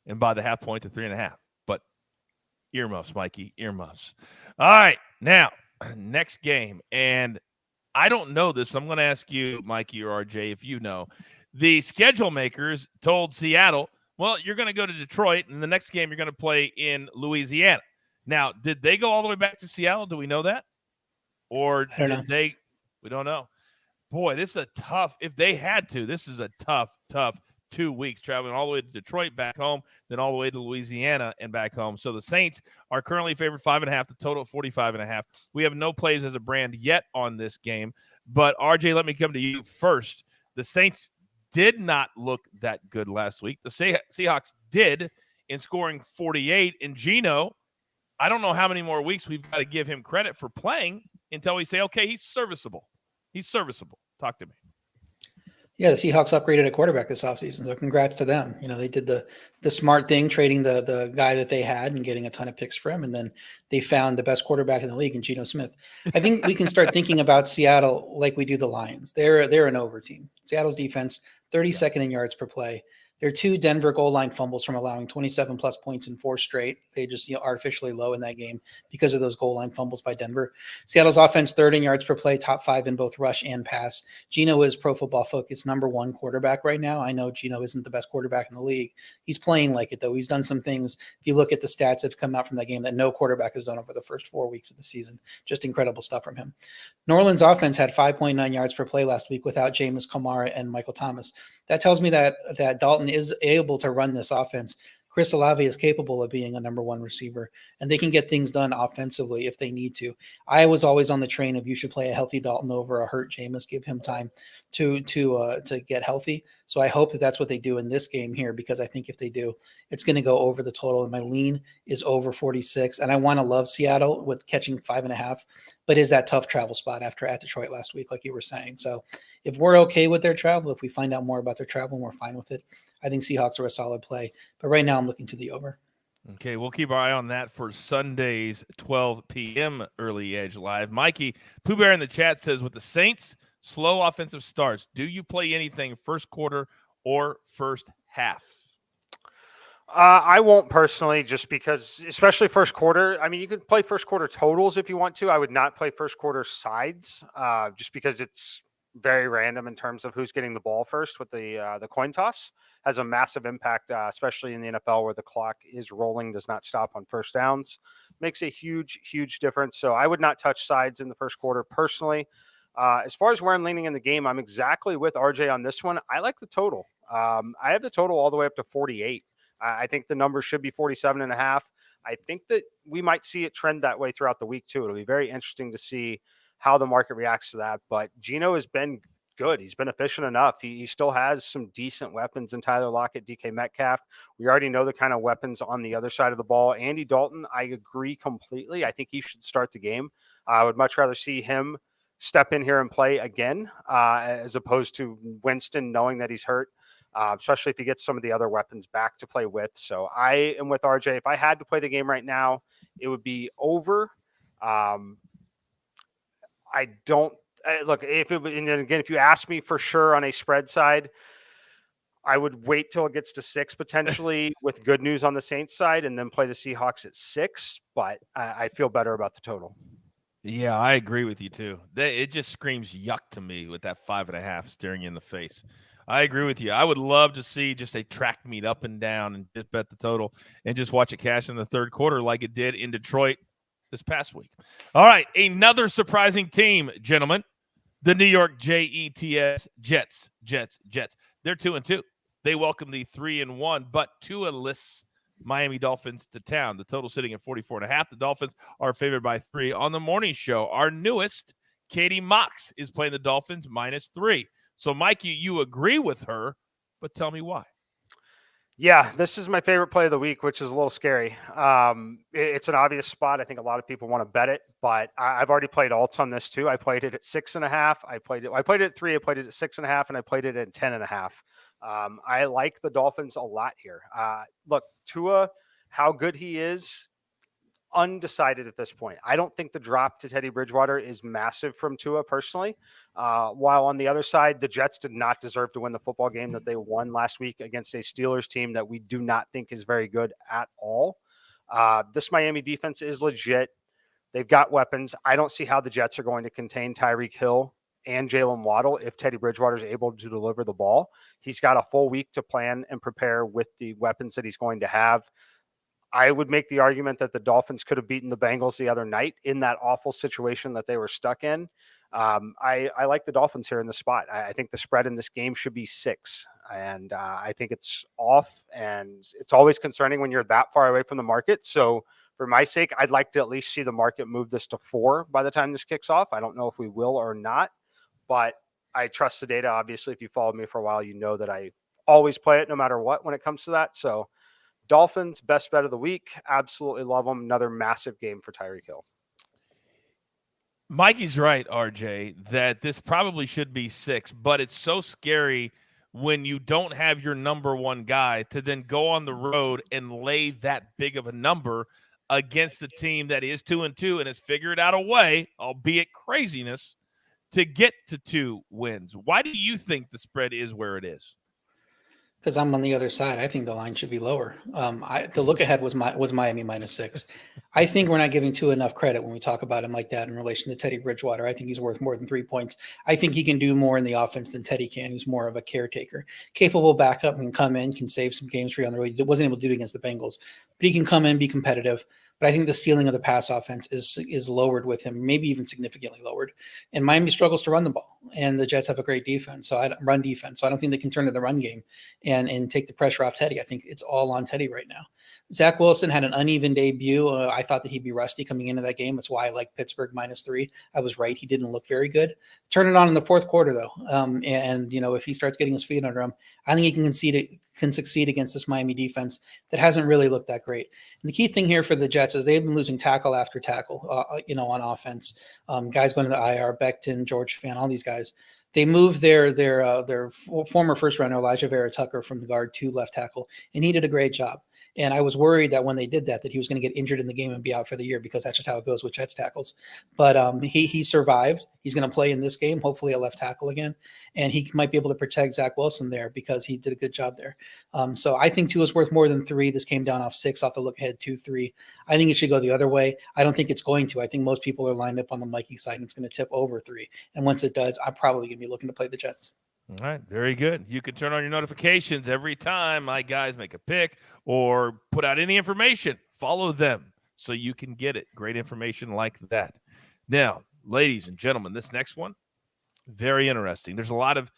and buy the half point to 3.5. But earmuffs, Mikey, earmuffs. All right, now, next game. And I don't know this. So I'm going to ask you, Mikey or RJ, if you know. The schedule makers told Seattle, well, you're going to go to Detroit, and the next game you're going to play in Louisiana. Now, did they go all the way back to Seattle? Do we know that? Or I don't know. We don't know. Boy, this is a tough, if they had to, this is a tough 2 weeks traveling all the way to Detroit, back home, then all the way to Louisiana and back home. So the Saints are currently favored 5.5, the total 45.5. We have no plays as a brand yet on this game, but RJ, let me come to you first. The Saints did not look that good last week. The Seahawks did in scoring 48, and Geno, I don't know how many more weeks we've got to give him credit for playing until we say, okay, he's serviceable. He's serviceable. Talk to me. Yeah, the Seahawks upgraded a quarterback this offseason, so congrats to them. They did the smart thing, trading the guy that they had and getting a ton of picks for him, and then they found the best quarterback in the league in Geno Smith. I think we can start thinking about Seattle like we do the Lions. They're an over team. Seattle's defense, 32nd in yards per play. There are 2 Denver goal line fumbles from allowing 27-plus points in 4 straight. They just artificially low in that game because of those goal line fumbles by Denver. Seattle's offense, 3rd in yards per play, top 5 in both rush and pass. Geno is Pro Football Focus #1 quarterback right now. I know Geno isn't the best quarterback in the league. He's playing like it, though. He's done some things. If you look at the stats that have come out from that game that no quarterback has done over the first 4 weeks of the season, just incredible stuff from him. New Orleans offense had 5.9 yards per play last week without Jameis Kamara and Michael Thomas. That tells me that Dalton is able to run this offense. Chris Olave is capable of being a #1 receiver, and they can get things done offensively if they need to. I was always on the train of you should play a healthy Dalton over a hurt Jameis, give him time to get healthy. So I hope that that's what they do in this game here, because I think if they do, it's going to go over the total. And my lean is over 46. And I want to love Seattle with catching 5.5, but is that tough travel spot at Detroit last week, like you were saying. So if we're okay with their travel, if we find out more about their travel and we're fine with it, I think Seahawks are a solid play. But right now I'm looking to the over. Okay, we'll keep our eye on that for Sunday's 12 p.m. Early Edge Live. Mikey Pooh Bear in the chat says, with the Saints' slow offensive starts, do you play anything first quarter or first half? I won't personally, just because, especially first quarter. I mean, you could play first quarter totals if you want to. I would not play first quarter sides, just because it's very random in terms of who's getting the ball first with the coin toss. Has a massive impact, especially in the NFL where the clock is rolling, does not stop on first downs. Makes a huge difference. So I would not touch sides in the first quarter personally. As far as where I'm leaning in the game, I'm exactly with RJ on this one. I like the total. I have the total all the way up to 48. I think the number should be 47.5. I think that we might see it trend that way throughout the week too. It'll be very interesting to see how the market reacts to that. But Geno has been good. He's been efficient enough. He still has some decent weapons in Tyler Lockett, DK Metcalf. We already know the kind of weapons on the other side of the ball. Andy Dalton, I agree completely. I think he should start the game. I would much rather see him step in here and play again, as opposed to Winston knowing that he's hurt, especially if he gets some of the other weapons back to play with. So I am with RJ. If I had to play the game right now, it would be over. I don't look, and then again, if you ask me for sure on a spread side, I would wait till it gets to 6 potentially with good news on the Saints side, and then play the Seahawks at 6. But I feel better about the total. Yeah, I agree with you too. It just screams yuck to me with that 5.5 staring you in the face. I agree with you. I would love to see just a track meet up and down and just bet the total and just watch it cash in the third quarter like it did in Detroit this past week. All right, another surprising team, gentlemen. The New York Jets. They're 2-2. They welcome the 3-1, but Tua-less Miami Dolphins to town. The total sitting at 44.5. The Dolphins are favored by 3. On the morning show, our newest, Katie Mox, is playing the Dolphins -3. So, Mikey, you agree with her, but tell me why. Yeah, this is my favorite play of the week, which is a little scary. It's an obvious spot. I think a lot of people want to bet it, but I've already played alts on this too. I played it at 6.5. I played it at 3. I played it at 6.5, and I played it at 10.5. I like the Dolphins a lot here. Look, Tua, how good he is, undecided at this point. I don't think the drop to Teddy Bridgewater is massive from Tua personally. While on the other side, the Jets did not deserve to win the football game that they won last week against a Steelers team that we do not think is very good at all. This Miami defense is legit. They've got weapons. I don't see how the Jets are going to contain Tyreek Hill and Jalen Waddle if Teddy Bridgewater is able to deliver the ball. He's got a full week to plan and prepare with the weapons that he's going to have. I would make the argument that the Dolphins could have beaten the Bengals the other night in that awful situation that they were stuck in. I like the Dolphins here in the spot. I think the spread in this game should be 6, and I think it's off, and it's always concerning when you're that far away from the market. So for my sake, I'd like to at least see the market move this to 4 by the time this kicks off. I don't know if we will or not, but I trust the data. Obviously, if you followed me for a while, you know that I always play it no matter what when it comes to that. So Dolphins, best bet of the week. Absolutely love them. Another massive game for Tyreek Hill. Mikey's right, RJ, that this probably should be 6, but it's so scary when you don't have your number one guy to then go on the road and lay that big of a number against a team that is 2-2 and has figured out a way, albeit craziness, to get to 2 wins. Why do you think the spread is where it is? Because I'm on the other side. I think the line should be lower. The look ahead was Miami -6. I think we're not giving Tua enough credit when we talk about him like that in relation to Teddy Bridgewater. I think he's worth more than 3 points. I think he can do more in the offense than Teddy can. He's more of a caretaker, capable backup, and come in, can save some games for you on the road. He wasn't able to do it against the Bengals, but he can come in, be competitive. But I think the ceiling of the pass offense is lowered with him, maybe even significantly lowered. And Miami struggles to run the ball, and the Jets have a great defense. So I don't think they can turn to the run game and take the pressure off Teddy. I think it's all on Teddy right now. Zach Wilson had an uneven debut. I thought that he'd be rusty coming into that game. That's why I like Pittsburgh -3. I was right. He didn't look very good. Turn it on in the fourth quarter, though. And if he starts getting his feet under him, I think he can succeed against this Miami defense that hasn't really looked that great. And the key thing here for the Jets is they've been losing tackle after tackle, on offense. Guys going to the IR, Becton, George Fan, all these guys. They moved their former first rounder, Elijah Vera Tucker, from the guard to left tackle, and he did a great job. And I was worried that when they did that he was going to get injured in the game and be out for the year, because that's just how it goes with Jets tackles. But he survived. He's going to play in this game, hopefully a left tackle again. And he might be able to protect Zach Wilson there because he did a good job there. So I think 2 is worth more than 3. This came down off 6 off the look ahead, 2-3. I think it should go the other way. I don't think it's going to. I think most people are lined up on the Mikey side and it's going to tip over 3. And once it does, I'm probably going to be looking to play the Jets. All right, very good. You can turn on your notifications every time my guys make a pick or put out any information. Follow them so you can get it. Great information like that. Now, ladies and gentlemen, this next one, very interesting. There's a lot of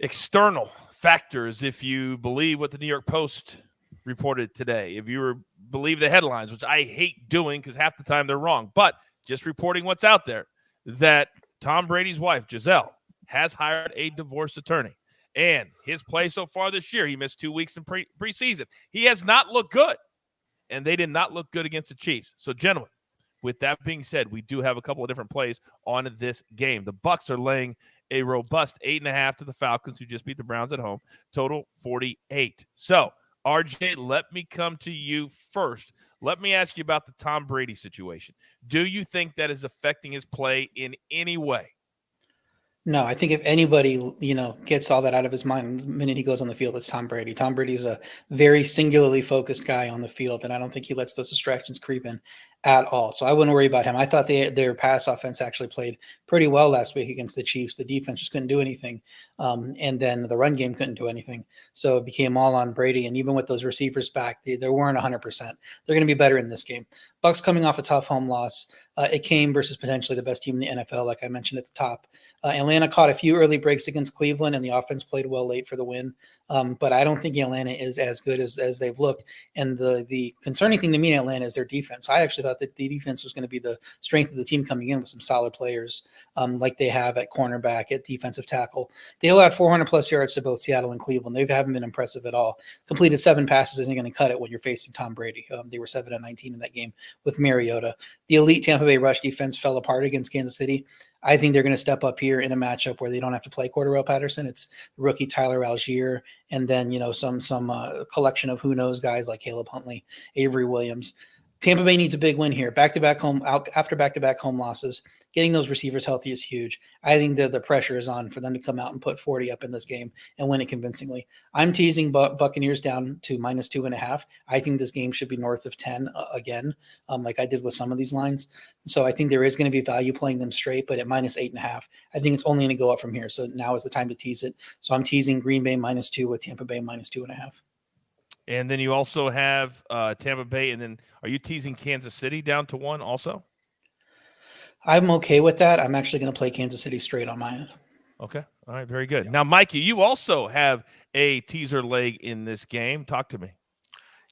external factors if you believe what the New York Post reported today. If you believe the headlines, which I hate doing because half the time they're wrong, but just reporting what's out there, that Tom Brady's wife, Giselle, has hired a divorce attorney. And his play so far this year, he missed 2 weeks in preseason. He has not looked good, and they did not look good against the Chiefs. So, gentlemen, with that being said, we do have a couple of different plays on this game. The Bucs are laying a robust 8.5 to the Falcons, who just beat the Browns at home, total 48. So, RJ, let me come to you first. Let me ask you about the Tom Brady situation. Do you think that is affecting his play in any way? No, I think if anybody, gets all that out of his mind the minute he goes on the field, it's Tom Brady. Tom Brady's a very singularly focused guy on the field, and I don't think he lets those distractions creep in at all. So I wouldn't worry about him. I thought their pass offense actually played pretty well last week against the Chiefs. The defense just couldn't do anything. And then the run game couldn't do anything. So it became all on Brady. And even with those receivers back, they weren't 100%. They're going to be better in this game. Bucs coming off a tough home loss. It came versus potentially the best team in the NFL, like I mentioned at the top. Atlanta caught a few early breaks against Cleveland, and the offense played well late for the win. But I don't think Atlanta is as good as they've looked. And the concerning thing to me in Atlanta is their defense. I actually thought that the defense was going to be the strength of the team coming in with some solid players like they have at cornerback, at defensive tackle. They allowed 400-plus yards to both Seattle and Cleveland. They haven't been impressive at all. Completed 7 passes isn't going to cut it when you're facing Tom Brady. They were 7-19 in that game with Mariota. The elite Tampa Bay rush defense fell apart against Kansas City. I think they're going to step up here in a matchup where they don't have to play Cordarrelle Patterson. It's rookie Tyler Algier, and then some collection of who knows guys like Caleb Huntley, Avery Williams. Tampa Bay needs a big win here. Back-to-back home after back-to-back home losses. Getting those receivers healthy is huge. I think that the pressure is on for them to come out and put 40 up in this game and win it convincingly. I'm teasing Buccaneers down to -2.5. I think this game should be north of 10 again, like I did with some of these lines. So I think there is going to be value playing them straight, but at -8.5, I think it's only going to go up from here. So now is the time to tease it. So I'm teasing Green Bay -2 with Tampa Bay -2.5. And then you also have Tampa Bay, and then are you teasing Kansas City down to 1 also? I'm okay with that. I'm actually going to play Kansas City straight on my end. Okay. All right. Very good. Now, Mikey, you also have a teaser leg in this game. Talk to me.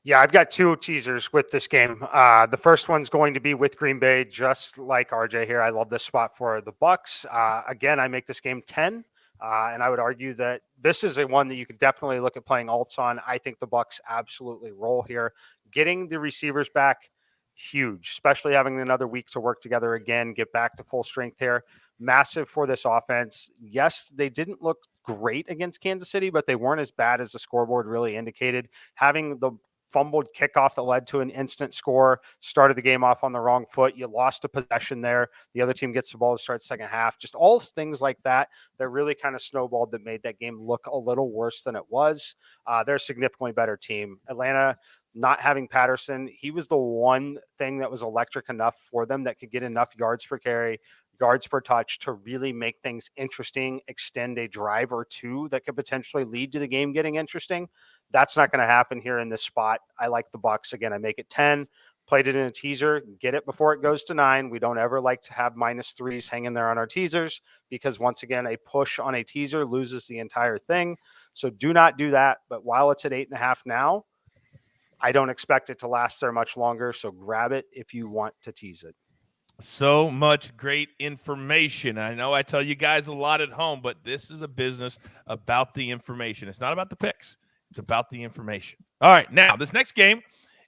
Yeah, I've got 2 teasers with this game. The first one's going to be with Green Bay, just like RJ here. I love this spot for the Bucs. Again, I make this game 10. And I would argue that this is a one that you could definitely look at playing alts on. I think the Bucs absolutely roll here. Getting the receivers back, huge, especially having another week to work together again, get back to full strength here. Massive for this offense. Yes, they didn't look great against Kansas City, but they weren't as bad as the scoreboard really indicated. Having the fumbled kickoff that led to an instant score, started the game off on the wrong foot. You lost a possession there. The other team gets the ball to start second half. Just all things like that really kind of snowballed that made that game look a little worse than it was. They're a significantly better team. Atlanta, not having Patterson, he was the one thing that was electric enough for them that could get enough yards per carry, yards per touch to really make things interesting, extend a drive or two that could potentially lead to the game getting interesting. That's not going to happen here in this spot. I like the Bucs. Again, I make it 10, played it in a teaser, get it before it goes to 9. We don't ever like to have -3s hanging there on our teasers because once again, a push on a teaser loses the entire thing. So do not do that. But while it's at 8.5 now, I don't expect it to last there much longer. So grab it if you want to tease it. So much great information. I know I tell you guys a lot at home, but this is a business about the information. It's not about the picks. It's about the information. All right, now this next game,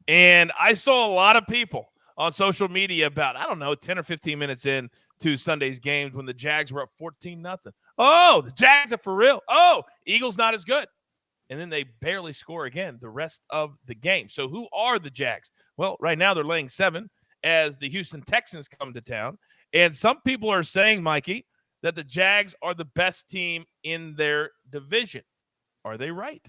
and I saw a lot of people on social media about, 10 or 15 minutes in to Sunday's games when the Jags were up 14-0. Oh, the Jags are for real. Oh, Eagles not as good. And then they barely score again the rest of the game. So who are the Jags? Well, right now they're laying 7 as the Houston Texans come to town. And some people are saying, Mikey, that the Jags are the best team in their division. Are they right?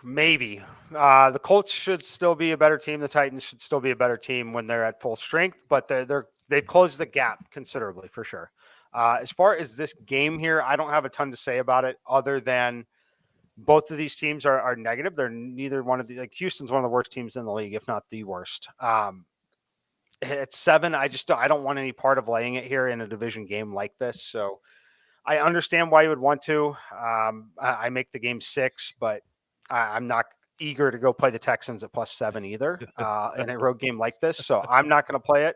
Maybe. The Colts should still be a better team. The Titans should still be a better team when they're at full strength, but they've closed the gap considerably for sure. As far as this game here, I don't have a ton to say about it other than both of these teams are negative. They're neither one of the, like Houston's one of the worst teams in the league, if not the worst. At 7, I don't want any part of laying it here in a division game like this. So I understand why you would want to. I make the game 6, but I'm not eager to go play the Texans at +7 either in a road game like this. So I'm not going to play it.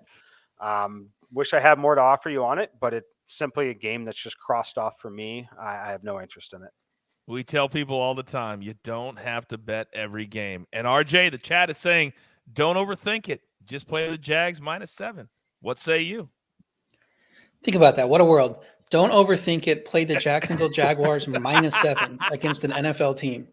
Wish I had more to offer you on it, but it's simply a game that's just crossed off for me. I have no interest in it. We tell people all the time, you don't have to bet every game. And RJ, the chat is saying, don't overthink it. Just play the Jags -7. What say you? Think about that. What a world. Don't overthink it. Play the Jacksonville Jaguars -7 against an NFL team.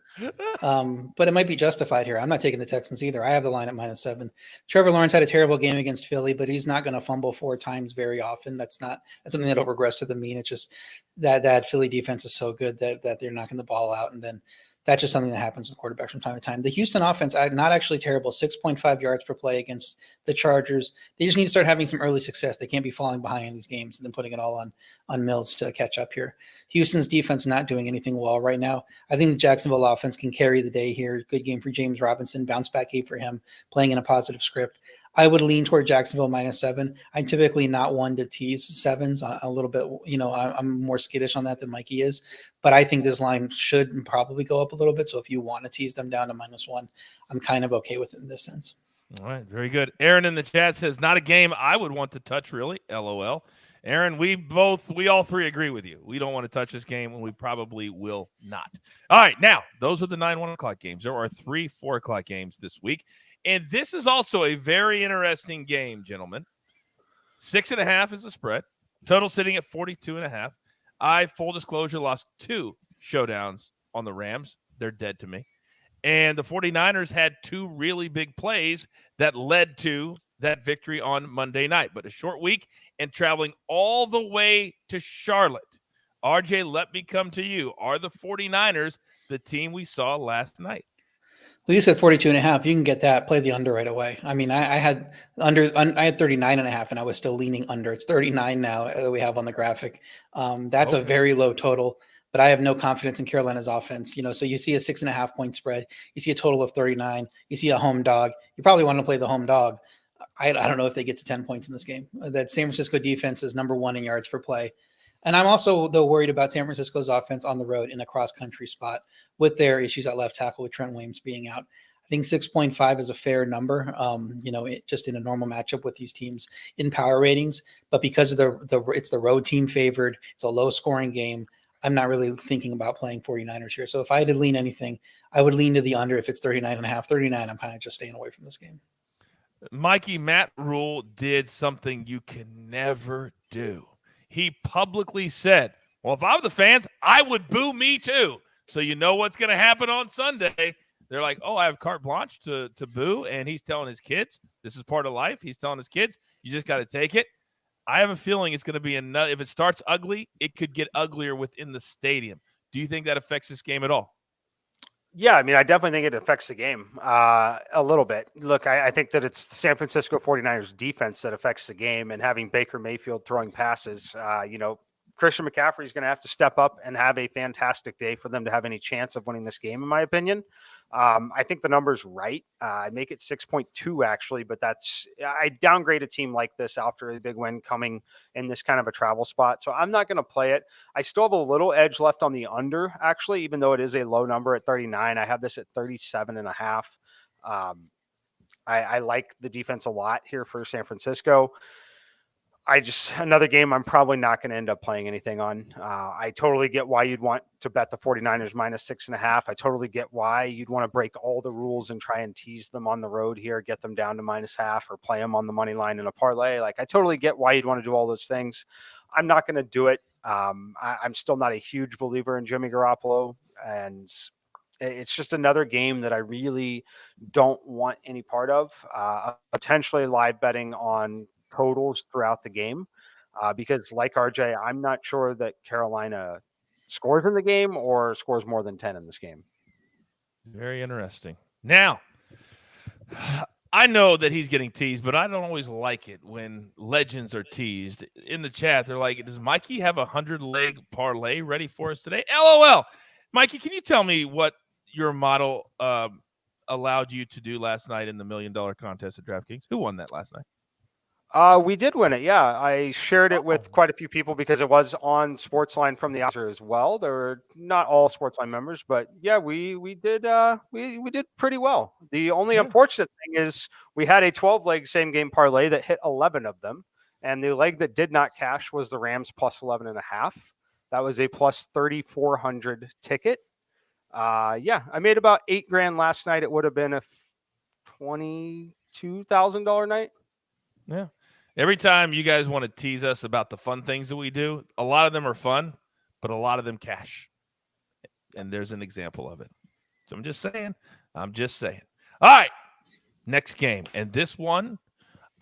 But it might be justified here. I'm not taking the Texans either. I have the line at -7. Trevor Lawrence had a terrible game against Philly, but he's not going to fumble 4 times very often. That's something that'll regress to the mean. It's just that Philly defense is so good that they're knocking the ball out, and then that's just something that happens with quarterbacks from time to time. The Houston offense, not actually terrible, 6.5 yards per play against the Chargers. They just need to start having some early success. They can't be falling behind in these games and then putting it all on Mills to catch up here. Houston's defense not doing anything well right now. I think the Jacksonville offense can carry the day here. Good game for James Robinson, bounce back game for him, playing in a positive script. I would lean toward Jacksonville -7. I'm typically not one to tease 7s a little bit. I'm more skittish on that than Mikey is, but I think this line should probably go up a little bit. So if you want to tease them down to -1, I'm kind of okay with it in this sense. All right. Very good. Aaron in the chat says, not a game I would want to touch, really. LOL. Aaron, we all 3 agree with you. We don't want to touch this game, and we probably will not. All right. Now, those are the 1 o'clock games. There are 3 4 o'clock games this week. And this is also a very interesting game, gentlemen. 6.5 is the spread. Total sitting at 42.5. I, full disclosure, lost 2 showdowns on the Rams. They're dead to me. And the 49ers had two really big plays that led to that victory on Monday night. But a short week and traveling all the way to Charlotte. RJ, let me come to you. Are the 49ers the team we saw last night? Well, you said 42.5. You can get that. Play the under right away. I mean, I had I had 39.5, and I was still leaning under. It's 39 now that we have on the graphic. That's a very low total, but I have no confidence in Carolina's offense. So you see a 6.5 point spread. You see a total of 39. You see a home dog. You probably want to play the home dog. I don't know if they get to 10 points in this game. That San Francisco defense is number 1 in yards per play. And I'm also, though, worried about San Francisco's offense on the road in a cross-country spot with their issues at left tackle with Trent Williams being out. I think 6.5 is a fair number, just in a normal matchup with these teams in power ratings. But because of it's the road team favored, it's a low-scoring game, I'm not really thinking about playing 49ers here. So if I had to lean anything, I would lean to the under if it's 39.5. 39, I'm kind of just staying away from this game. Mikey, Matt Rule did something you can never do. He publicly said, well, if I were the fans, I would boo me too. So you know what's going to happen on Sunday. They're like, oh, I have carte blanche to boo. And he's telling his kids, this is part of life. He's telling his kids, you just got to take it. I have a feeling it's going to be another. If it starts ugly, it could get uglier within the stadium. Do you think that affects this game at all? Yeah, I mean, I definitely think it affects the game a little bit. Look, I think that it's the San Francisco 49ers defense that affects the game, and having Baker Mayfield throwing passes, Christian McCaffrey is going to have to step up and have a fantastic day for them to have any chance of winning this game, in my opinion. I think the number's right. I make it 6.2 actually, but I downgrade a team like this after a big win coming in this kind of a travel spot. So I'm not going to play it. I still have a little edge left on the under actually, even though it is a low number at 39. I have this at 37.5. I like the defense a lot here for San Francisco. Another game I'm probably not going to end up playing anything on. I totally get why you'd want to bet the 49ers minus 6.5. I totally get why you'd want to break all the rules and try and tease them on the road here, get them down to minus half or play them on the money line in a parlay. Like, I totally get why you'd want to do all those things. I'm not going to do it. I'm still not a huge believer in Jimmy Garoppolo, and it's just another game that I really don't want any part of. Potentially live betting on totals throughout the game because, like RJ, I'm not sure that Carolina scores in the game or scores more than 10 in this game. Very interesting. Now, I know that he's getting teased, but I don't always like it when legends are teased. In the chat, they're like, does Mikey have a 100-leg parlay ready for us today? LOL. Mikey, can you tell me what your model allowed you to do last night in the $1 million contest at DraftKings? Who won that last night? We did win it. Yeah. I shared it with quite a few people because it was on SportsLine from the outside as well. There were not all SportsLine members, but yeah, we did we did pretty well. The only unfortunate thing is we had a 12-leg same game parlay that hit 11 of them. And the leg that did not cash was the Rams plus 11.5. That was a plus 3,400 ticket. I made about $8,000 last night. It would have been a $22,000 night. Yeah. Every time you guys want to tease us about the fun things that we do, a lot of them are fun, but a lot of them cash. And there's an example of it. So I'm just saying. All right. Next game. And this one,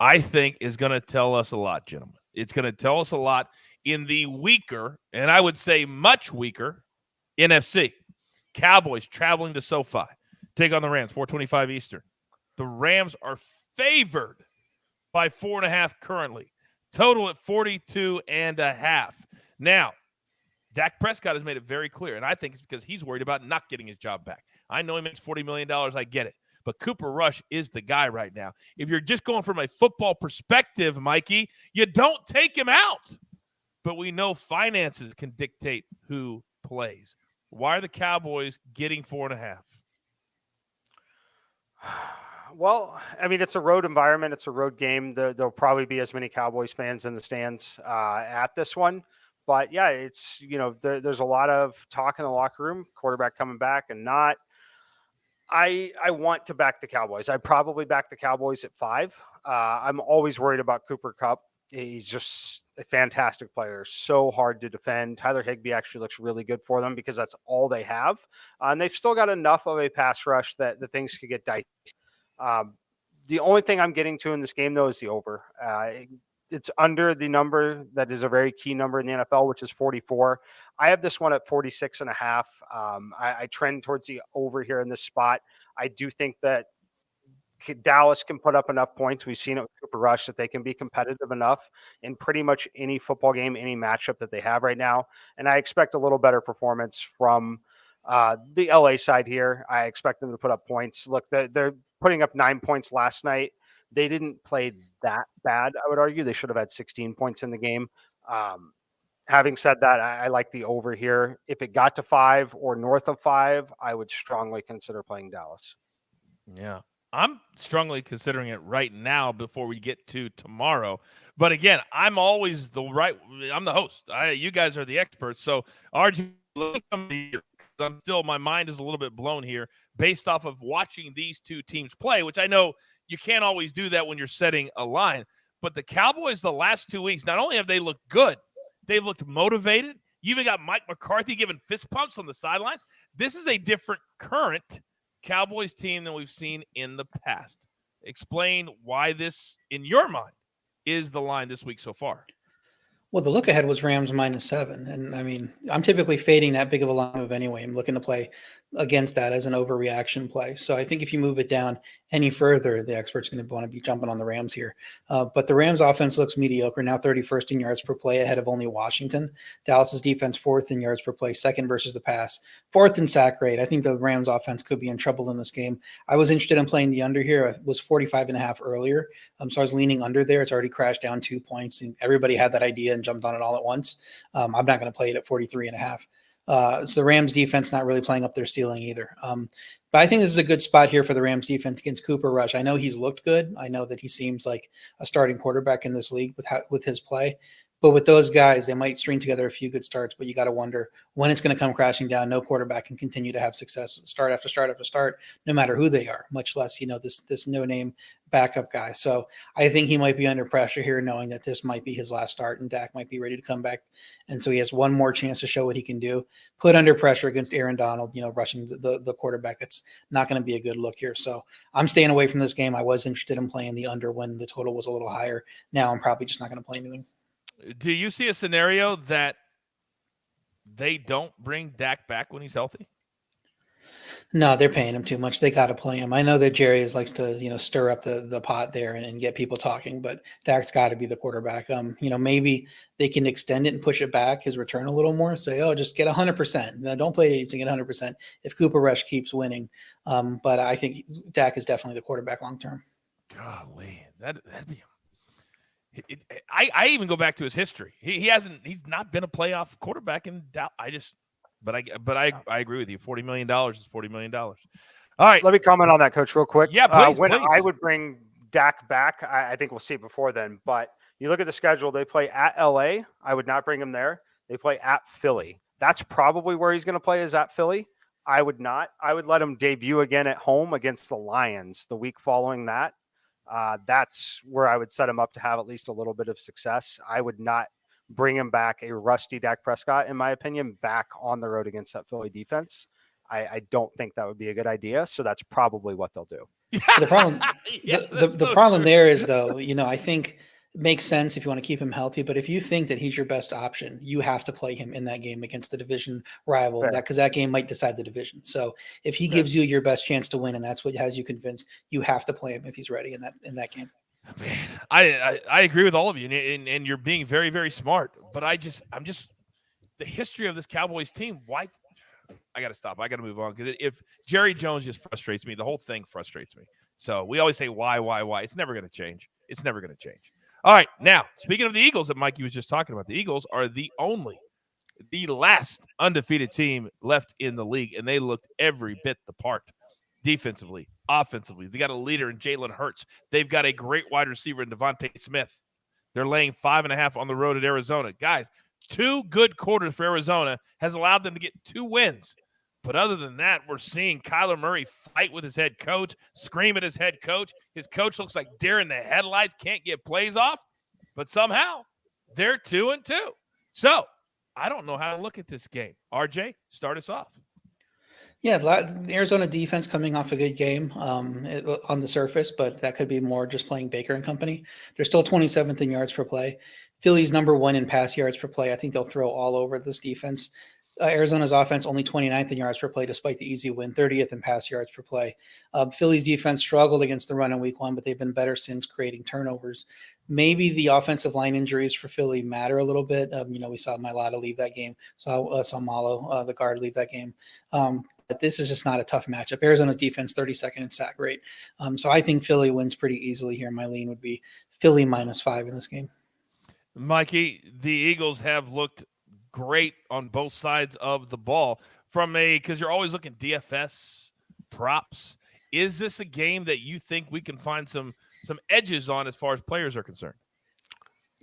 I think, is going to tell us a lot, gentlemen. It's going to tell us a lot in the weaker, and I would say much weaker, NFC. Cowboys traveling to SoFi. Take on the Rams, 4:25 Eastern. The Rams are favored by 4.5 currently. Total at 42.5. Now, Dak Prescott has made it very clear, and I think it's because he's worried about not getting his job back. I know he makes $40 million. I get it. But Cooper Rush is the guy right now. If you're just going from a football perspective, Mikey, you don't take him out. But we know finances can dictate who plays. Why are the Cowboys getting 4.5? Well, I mean, it's a road environment. It's a road game. There'll probably be as many Cowboys fans in the stands at this one. But, yeah, it's, there's a lot of talk in the locker room, quarterback coming back and not. I want to back the Cowboys. I probably back the Cowboys at 5. I'm always worried about Cooper Kupp. He's just a fantastic player. So hard to defend. Tyler Higbee actually looks really good for them because that's all they have. And they've still got enough of a pass rush that the things could get dicey. The only thing I'm getting to in this game, though, is the over. It's under the number that is a very key number in the NFL, which is 44. I have this one at 46.5. I trend towards the over here in this spot. I do think that Dallas can put up enough points. We've seen it with Cooper Rush that they can be competitive enough in pretty much any football game, any matchup that they have right now. And I expect a little better performance from the LA side here. I expect them to put up points. Look, they're putting up 9 points last night. They didn't play that bad, I would argue. They should have had 16 points in the game. Having said that, I like the over here. If it got to 5 or north of 5, I would strongly consider playing Dallas. Yeah. I'm strongly considering it right now before we get to tomorrow. But again, I'm always I'm the host. You guys are the experts. So RJ, my mind is a little bit blown here based off of watching these two teams play, which I know you can't always do that when you're setting a line. But the Cowboys the last 2 weeks, not only have they looked good, they've looked motivated. You even got Mike McCarthy giving fist pumps on the sidelines. This is a different current Cowboys team than we've seen in the past. Explain why this, in your mind, is the line this week so far. Well, the look ahead was Rams -7. And I mean, I'm typically fading that big of a line move anyway. I'm looking to play against that as an overreaction play. So I think if you move it down any further, the expert's going to want to be jumping on the Rams here. But the Rams offense looks mediocre, now 31st in yards per play ahead of only Washington. Dallas's defense 4th in yards per play, 2nd versus the pass, 4th in sack rate. I think the Rams offense could be in trouble in this game. I was interested in playing the under here. It was 45.5 earlier. So I was leaning under there. It's already crashed down 2 points. And everybody had that idea and jumped on it all at once. I'm not going to play it at 43.5. So the Rams defense not really playing up their ceiling either. But I think this is a good spot here for the Rams defense against Cooper Rush. I know he's looked good. I know that he seems like a starting quarterback in this league with his play. But with those guys, they might string together a few good starts, but you got to wonder when it's going to come crashing down. No quarterback can continue to have success start after start after start, no matter who they are, much less, this no-name backup guy. So I think he might be under pressure here, knowing that this might be his last start and Dak might be ready to come back. And so he has one more chance to show what he can do, put under pressure against Aaron Donald, rushing the quarterback. That's not going to be a good look here. So I'm staying away from this game. I was interested in playing the under when the total was a little higher. Now I'm probably just not going to play anything. Do you see a scenario that they don't bring Dak back when he's healthy? No, they're paying him too much. They got to play him. I know that Jerry likes to, stir up the pot there and get people talking, but Dak's got to be the quarterback. Maybe they can extend it and push it back, his return a little more. Say, just get 100%. No, don't play anything at 100% if Cooper Rush keeps winning. But I think Dak is definitely the quarterback long term. Golly, that'd be. I even go back to his history. He's not been a playoff quarterback in doubt. I agree with you. $40 million is $40 million. All right. Let me comment on that, Coach, real quick. Yeah, please. When I would bring Dak back, I think we'll see it before then. But you look at the schedule, they play at LA. I would not bring him there. They play at Philly. That's probably where he's going to play, is at Philly. I would not. I would let him debut again at home against the Lions the week following that. That's where I would set him up to have at least a little bit of success. I would not bring him back, a rusty Dak Prescott, in my opinion, back on the road against that Philly defense. I don't think that would be a good idea. So that's probably what they'll do. The problem, the problem there is, though, I think it makes sense if you want to keep him healthy. But if you think that he's your best option, you have to play him in that game against the division rival, because that game might decide the division. So if he gives you your best chance to win, and that's what has you convinced, you have to play him if he's ready in that game. Man, I agree with all of you, and you're being very, very smart. But I'm just the history of this Cowboys team. Why? I got to stop. I got to move on, because if Jerry Jones just frustrates me, the whole thing frustrates me. So we always say why. It's never going to change. It's never going to change. All right, now speaking of the Eagles that Mikey was just talking about, the Eagles are the last undefeated team left in the league, and they looked every bit the part. Defensively, offensively, they got a leader in Jalen Hurts. They've got a great wide receiver in Devontae Smith. They're laying 5.5 on the road at Arizona. Guys, 2 good quarters for Arizona has allowed them to get 2 wins. But other than that, we're seeing Kyler Murray fight with his head coach, scream at his head coach. His coach looks like deer in the headlights, can't get plays off. but somehow they're 2-2. So I don't know how to look at this game. RJ, start us off. Yeah, the Arizona defense coming off a good game on the surface, but that could be more just playing Baker and company. They're still 27th in yards per play. Philly's number 1 in pass yards per play. I think they'll throw all over this defense. Arizona's offense only 29th in yards per play, despite the easy win, 30th in pass yards per play. Philly's defense struggled against the run in week 1, but they've been better since creating turnovers. Maybe the offensive line injuries for Philly matter a little bit. We saw Mailata leave that game, saw Malo, the guard, leave that game. But this is just not a tough matchup. Arizona's defense, 32nd in sack rate. So I think Philly wins pretty easily here. My lean would be Philly -5 in this game. Mikey, the Eagles have looked great on both sides of the ball because you're always looking DFS props. Is this a game that you think we can find some edges on as far as players are concerned?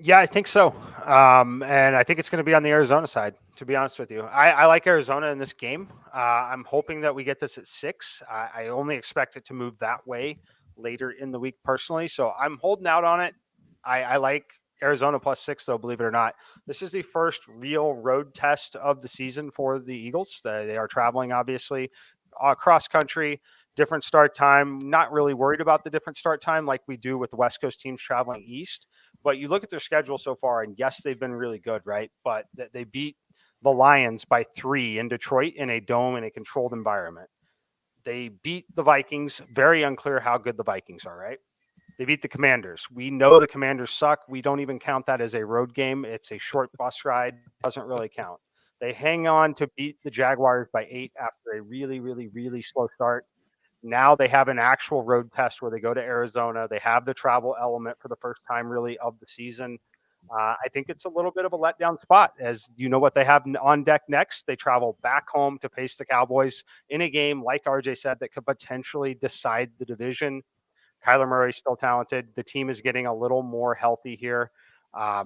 Yeah, I think so. And I think it's going to be on the Arizona side, to be honest with you. I like Arizona in this game. I'm hoping that we get this at 6. I only expect it to move that way later in the week personally. So I'm holding out on it. I like Arizona +6, though, believe it or not. This is the first real road test of the season for the Eagles. They are traveling, obviously, cross country, different start time. Not really worried about the different start time like we do with the West Coast teams traveling east. But you look at their schedule so far, and yes, they've been really good, right? But they beat the Lions by 3 in Detroit in a dome in a controlled environment. They beat the Vikings. Very unclear how good the Vikings are, right? They beat the Commanders. We know the Commanders suck. We don't even count that as a road game. It's a short bus ride. Doesn't really count. They hang on to beat the Jaguars by 8 after a really, really, really slow start. Now they have an actual road test where they go to Arizona. They have the travel element for the first time really of the season. I think it's a little bit of a letdown spot, as you know what they have on deck next. They travel back home to face the Cowboys in a game, like RJ said, that could potentially decide the division. Kyler Murray's still talented. The team is getting a little more healthy here. I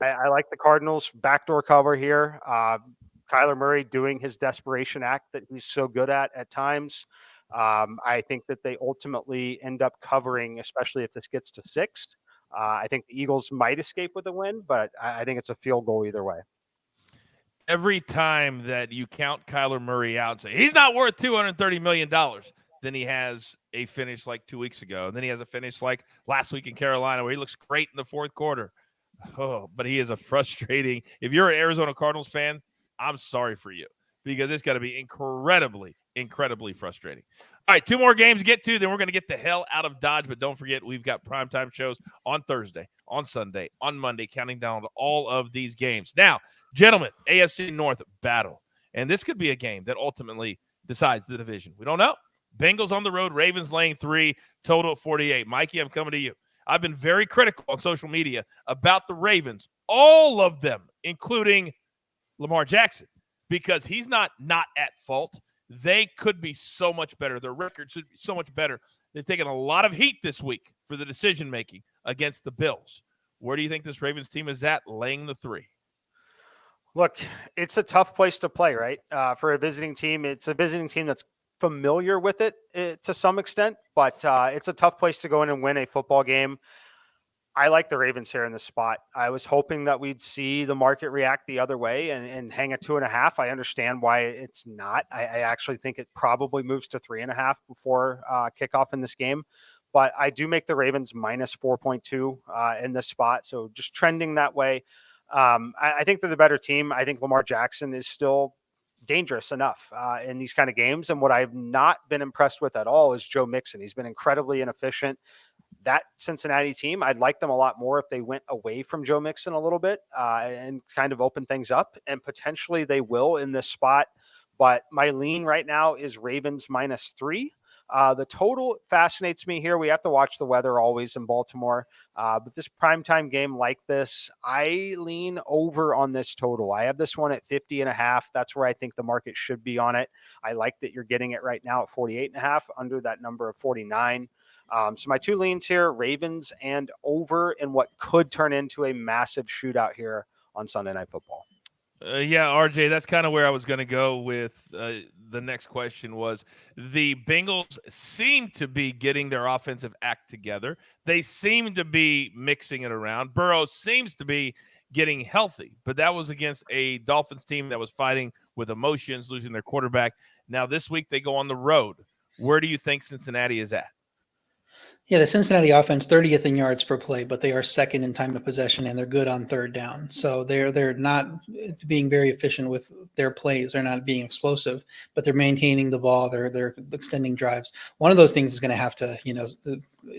like the Cardinals backdoor cover here. Kyler Murray doing his desperation act that he's so good at times. I think that they ultimately end up covering, especially if this gets to 6. I think the Eagles might escape with a win, but I think it's a field goal either way. Every time that you count Kyler Murray out and say he's not worth $230 million, then he has a finish like 2 weeks ago. And then he has a finish like last week in Carolina where he looks great in the fourth quarter. Oh, but he is a frustrating – if you're an Arizona Cardinals fan, I'm sorry for you because it's got to be incredibly, incredibly frustrating. All right, 2 more games to get to, then we're going to get the hell out of Dodge. But don't forget, we've got primetime shows on Thursday, on Sunday, on Monday, counting down to all of these games. Now, gentlemen, AFC North battle. And this could be a game that ultimately decides the division. We don't know. Bengals on the road, Ravens laying 3, total of 48. Mikey, I'm coming to you. I've been very critical on social media about the Ravens, all of them, including Lamar Jackson, because he's not at fault. They could be so much better. Their record should be so much better. They've taken a lot of heat this week for the decision-making against the Bills. Where do you think this Ravens team is at, laying the 3? Look, it's a tough place to play, right? For a visiting team, it's a visiting team that's familiar with it to some extent, but it's a tough place to go in and win a football game. I like the Ravens here in this spot. I was hoping that we'd see the market react the other way and hang at 2.5. I understand why it's not. I actually think it probably moves to 3.5 before kickoff in this game, but I do make the Ravens -4.2 in this spot. So just trending that way. I think they're the better team. I think Lamar Jackson is still dangerous enough in these kind of games. And what I've not been impressed with at all is Joe Mixon. He's been incredibly inefficient. That Cincinnati team, I'd like them a lot more if they went away from Joe Mixon a little bit and kind of open things up. And potentially they will in this spot. But my lean right now is Ravens -3. The total fascinates me here. We have to watch the weather always in Baltimore. But this primetime game like this, I lean over on this total. I have this one at 50.5. That's where I think the market should be on it. I like that you're getting it right now at 48.5, under that number of 49. So my 2 leans here, Ravens and over in what could turn into a massive shootout here on Sunday Night Football. Yeah, RJ, that's kind of where I was going to go with the next question was the Bengals seem to be getting their offensive act together. They seem to be mixing it around. Burrow seems to be getting healthy, but that was against a Dolphins team that was fighting with emotions, losing their quarterback. Now this week they go on the road. Where do you think Cincinnati is at? Yeah, the Cincinnati offense 30th in yards per play, but they are second in time of possession, and they're good on third down. So they're not being very efficient with their plays. They're not being explosive, but they're maintaining the ball. They're extending drives. One of those things is going to have to,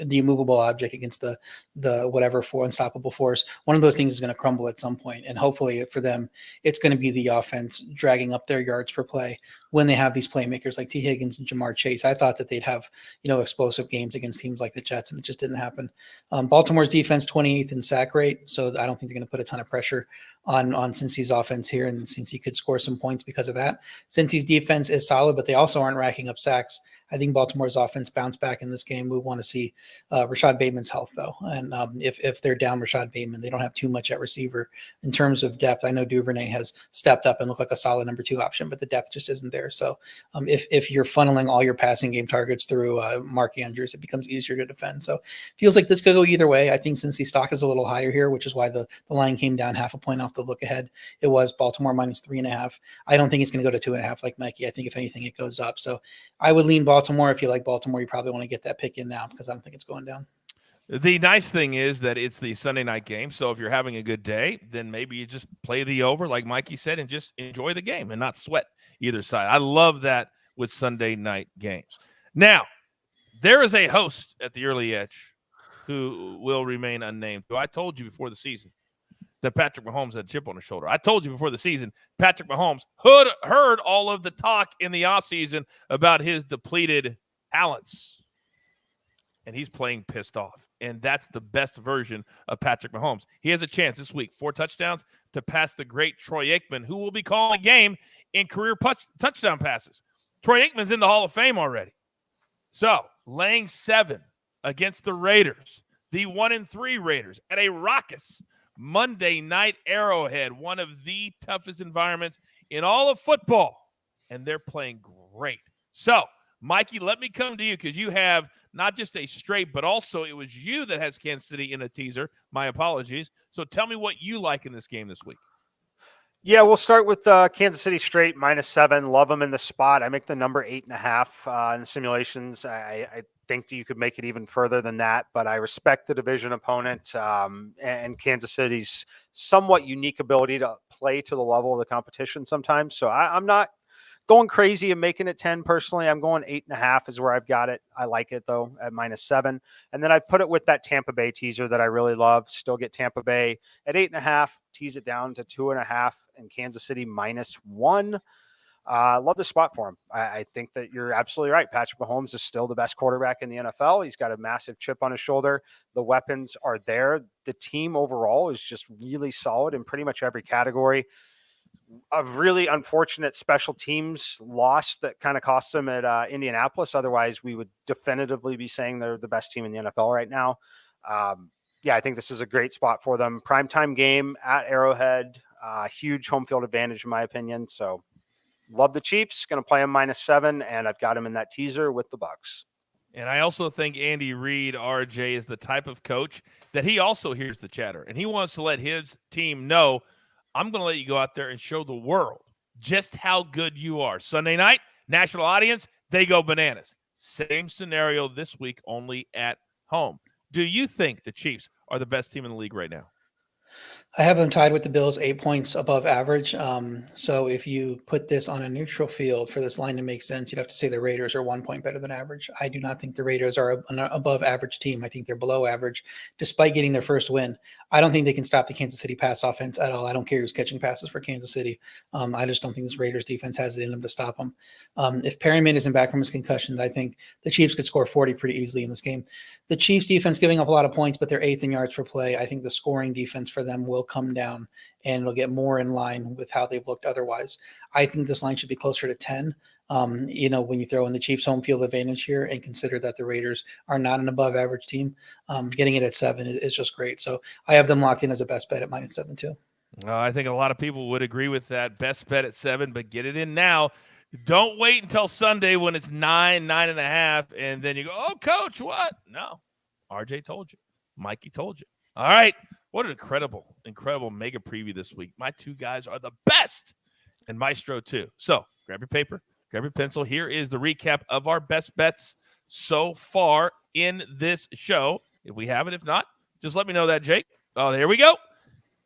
the immovable object against the whatever unstoppable force. One of those things is going to crumble at some point, and hopefully for them, it's going to be the offense dragging up their yards per play when they have these playmakers like T. Higgins and Jamar Chase. I thought that they'd have explosive games against teams like the Jets, and it just didn't happen. Baltimore's defense 28th in sack rate, so I don't think they're going to put a ton of pressure on Cincy's offense here, and Cincy could score some points because of that. Cincy's defense is solid, but they also aren't racking up sacks. I think Baltimore's offense bounced back in this game. We want to see Rashad Bateman's health, though. And if they're down Rashad Bateman, they don't have too much at receiver in terms of depth. I know Duvernay has stepped up and looked like a solid number 2 option, but the depth just isn't there. So if you're funneling all your passing game targets through Mark Andrews, it becomes easier to defend. So feels like this could go either way. I think Cincy stock is a little higher here, which is why the line came down half a point off the look ahead. It was Baltimore minus 3.5. I don't think it's going to go to 2.5 like Mikey. I think if anything, it goes up. So I would lean Baltimore. If you like Baltimore, you probably want to get that pick in now because I don't think it's going down. The nice thing is that it's the Sunday night game. So if you're having a good day, then maybe you just play the over, like Mikey said, and just enjoy the game and not sweat either side. I love that with Sunday night games. Now, there is a host at the Early Edge who will remain unnamed. I told you before the season that Patrick Mahomes had a chip on his shoulder. I told you before the season, Patrick Mahomes heard all of the talk in the offseason about his depleted talents. And he's playing pissed off. And that's the best version of Patrick Mahomes. He has a chance this week, 4 touchdowns, to pass the great Troy Aikman, who will be calling a game in career touchdown passes. Troy Aikman's in the Hall of Fame already. So, laying 7 against the Raiders, the 1-3 Raiders, at a raucous Monday night Arrowhead, one of the toughest environments in all of football. And they're playing great. So, Mikey, let me come to you because you have not just a straight, but also it was you that has Kansas City in a teaser. My apologies. So tell me what you like in this game this week. Yeah, we'll start with Kansas City straight -7. Love them in the spot. I make the number 8.5 in the simulations. I think you could make it even further than that, but I respect the division opponent and Kansas City's somewhat unique ability to play to the level of the competition sometimes. So I'm not going crazy and making it 10 personally. I'm going 8.5 is where I've got it. I like it though at -7. And then I put it with that Tampa Bay teaser that I really love. Still get Tampa Bay at 8.5, tease it down to 2.5 and Kansas City -1. Love the spot for him. I think that you're absolutely right. Patrick Mahomes is still the best quarterback in the NFL. He's got a massive chip on his shoulder. The weapons are there. The team overall is just really solid in pretty much every category. A really unfortunate special teams loss that kind of cost them at Indianapolis. Otherwise, we would definitively be saying they're the best team in the NFL right now. Yeah, I think this is a great spot for them. Primetime game at Arrowhead. Huge home field advantage, in my opinion. So love the Chiefs. Going to play them -7, and I've got him in that teaser with the Bucs. And I also think Andy Reid, R.J., is the type of coach that he also hears the chatter, and he wants to let his team know, I'm going to let you go out there and show the world just how good you are. Sunday night, national audience, they go bananas. Same scenario this week, only at home. Do you think the Chiefs are the best team in the league right now? I have them tied with the Bills, 8 points above average. So if you put this on a neutral field for this line to make sense, you'd have to say the Raiders are 1 point better than average. I do not think the Raiders are an above average team. I think they're below average, despite getting their first win. I don't think they can stop the Kansas City pass offense at all. I don't care who's catching passes for Kansas City. I just don't think this Raiders defense has it in them to stop them. If Perryman isn't back from his concussion, I think the Chiefs could score 40 pretty easily in this game. The Chiefs defense giving up a lot of points, but they're 8th in yards per play. I think the scoring defense for them will come down and it'll get more in line with how they've looked otherwise. I think this line should be closer to 10. When you throw in the Chiefs home field advantage here and consider that the Raiders are not an above average team, getting it at 7 is just great. So I have them locked in as a best bet at -7 too. I think a lot of people would agree with that. Best bet at 7, but get it in now. Don't wait until Sunday when it's 9.5, and then you go, oh, Coach, what? No. RJ told you. Mikey told you. All right. What an incredible, incredible mega preview this week. My two guys are the best, and Maestro too. So grab your paper, grab your pencil. Here is the recap of our best bets so far in this show. If we have it, if not, just let me know that, Jake. Oh, there we go,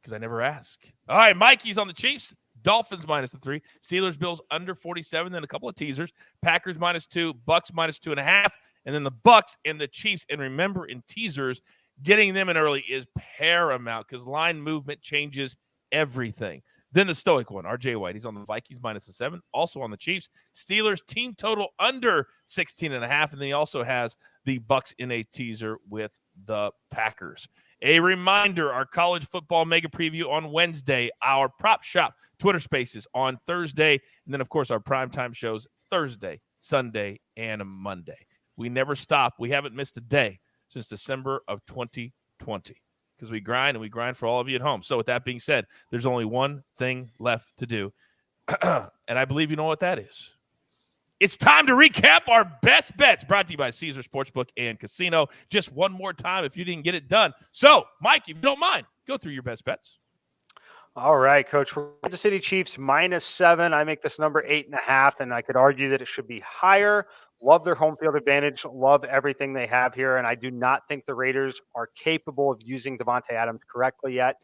because I never ask. All right, Mikey's on the Chiefs. Dolphins -3, Steelers, Bills under 47, then a couple of teasers. Packers -2, Bucks -2.5, and then the Bucks and the Chiefs. And remember, in teasers, getting them in early is paramount because line movement changes everything. Then the stoic one, R.J. White. He's on the Vikings -7, also on the Chiefs. Steelers team total under 16.5, and then he also has the Bucks in a teaser with the Packers. A reminder, our college football mega preview on Wednesday, our Prop Shop Twitter Spaces on Thursday, and then, of course, our primetime shows Thursday, Sunday, and Monday. We never stop. We haven't missed a day since December of 2020 because we grind, and we grind for all of you at home. So with that being said, there's only one thing left to do, and I believe you know what that is. It's time to recap our best bets, brought to you by Caesars Sportsbook and Casino. Just one more time if you didn't get it done. So, Mike, if you don't mind, go through your best bets. All right, Coach. We're Kansas City Chiefs -7. I make this number 8.5, and I could argue that it should be higher. Love their home field advantage. Love everything they have here, and I do not think the Raiders are capable of using Devontae Adams correctly yet.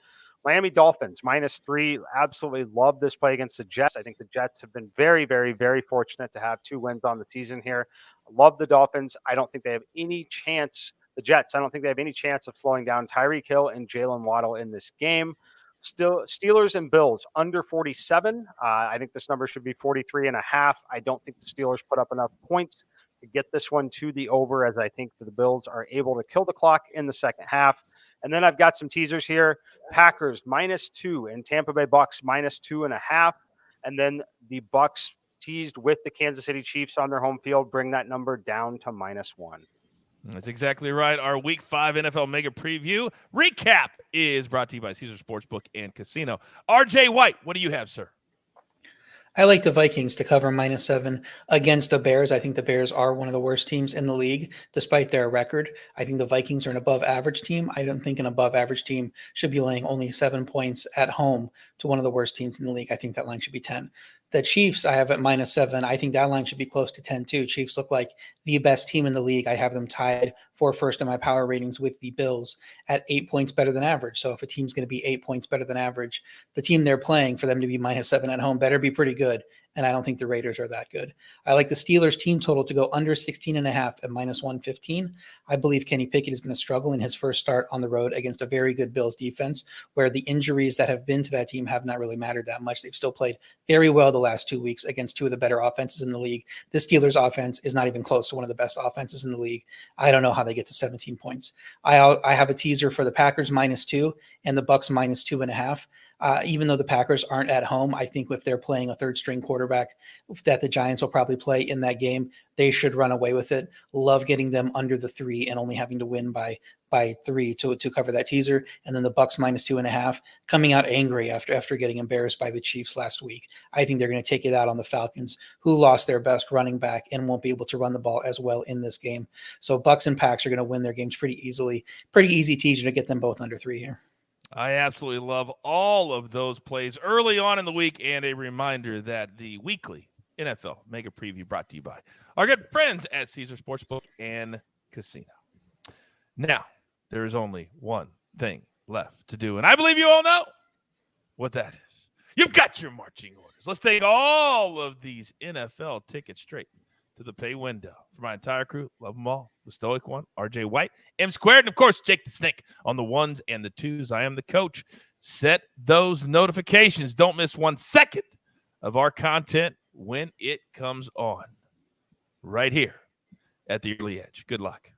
Miami Dolphins -3. Absolutely love this play against the Jets. I think the Jets have been very, very, very fortunate to have 2 wins on the season here. Love the Dolphins. I don't think they have any chance. The Jets, I don't think they have any chance of slowing down Tyreek Hill and Jalen Waddle in this game. Still, Steelers and Bills under 47. I think this number should be 43.5. I don't think the Steelers put up enough points to get this one to the over, as I think the Bills are able to kill the clock in the second half. And then I've got some teasers here. Packers -2 and Tampa Bay Bucks -2.5. And then the Bucks teased with the Kansas City Chiefs on their home field, bring that number down to -1. That's exactly right. Our Week 5 NFL Mega Preview recap is brought to you by Caesars Sportsbook and Casino. R.J. White, what do you have, sir? I like the Vikings to cover -7 against the Bears. I think the Bears are one of the worst teams in the league, despite their record. I think the Vikings are an above-average team. I don't think an above-average team should be laying only 7 points at home to one of the worst teams in the league. I think that line should be 10. The Chiefs, I have at -7. I think that line should be close to 10 too. Chiefs look like the best team in the league. I have them tied for first in my power ratings with the Bills at 8 points better than average. So if a team's going to be 8 points better than average, the team they're playing, for them to be -7 at home better be pretty good. And I don't think the Raiders are that good. I like the Steelers team total to go under 16.5 at -115. I believe Kenny Pickett is going to struggle in his first start on the road against a very good Bills defense, where the injuries that have been to that team have not really mattered that much. They've still played very well the last 2 weeks against 2 of the better offenses in the league. The Steelers offense is not even close to one of the best offenses in the league. I don't know how they get to 17 points. I have a teaser for the Packers -2 and the Bucks -2.5. Even though the Packers aren't at home, I think if they're playing a third-string quarterback that the Giants will probably play in that game, they should run away with it. Love getting them under the 3 and only having to win by 3 to cover that teaser. And then the Bucks -2.5, coming out angry after getting embarrassed by the Chiefs last week. I think they're going to take it out on the Falcons, who lost their best running back and won't be able to run the ball as well in this game. So Bucks and Packs are going to win their games pretty easily. Pretty easy teaser to get them both under 3 here. I absolutely love all of those plays early on in the week, and a reminder that the weekly NFL Mega Preview brought to you by our good friends at Caesars Sportsbook and Casino. Now, there is only one thing left to do, and I believe you all know what that is. You've got your marching orders. Let's take all of these NFL tickets straight to the pay window. For my entire crew, love them all. The stoic one, R.J. White, M Squared, and of course, Jake the Snake on the 1s and the 2s. I am the coach. Set those notifications. Don't miss 1 second of our content when it comes on. Right here at the Early Edge. Good luck.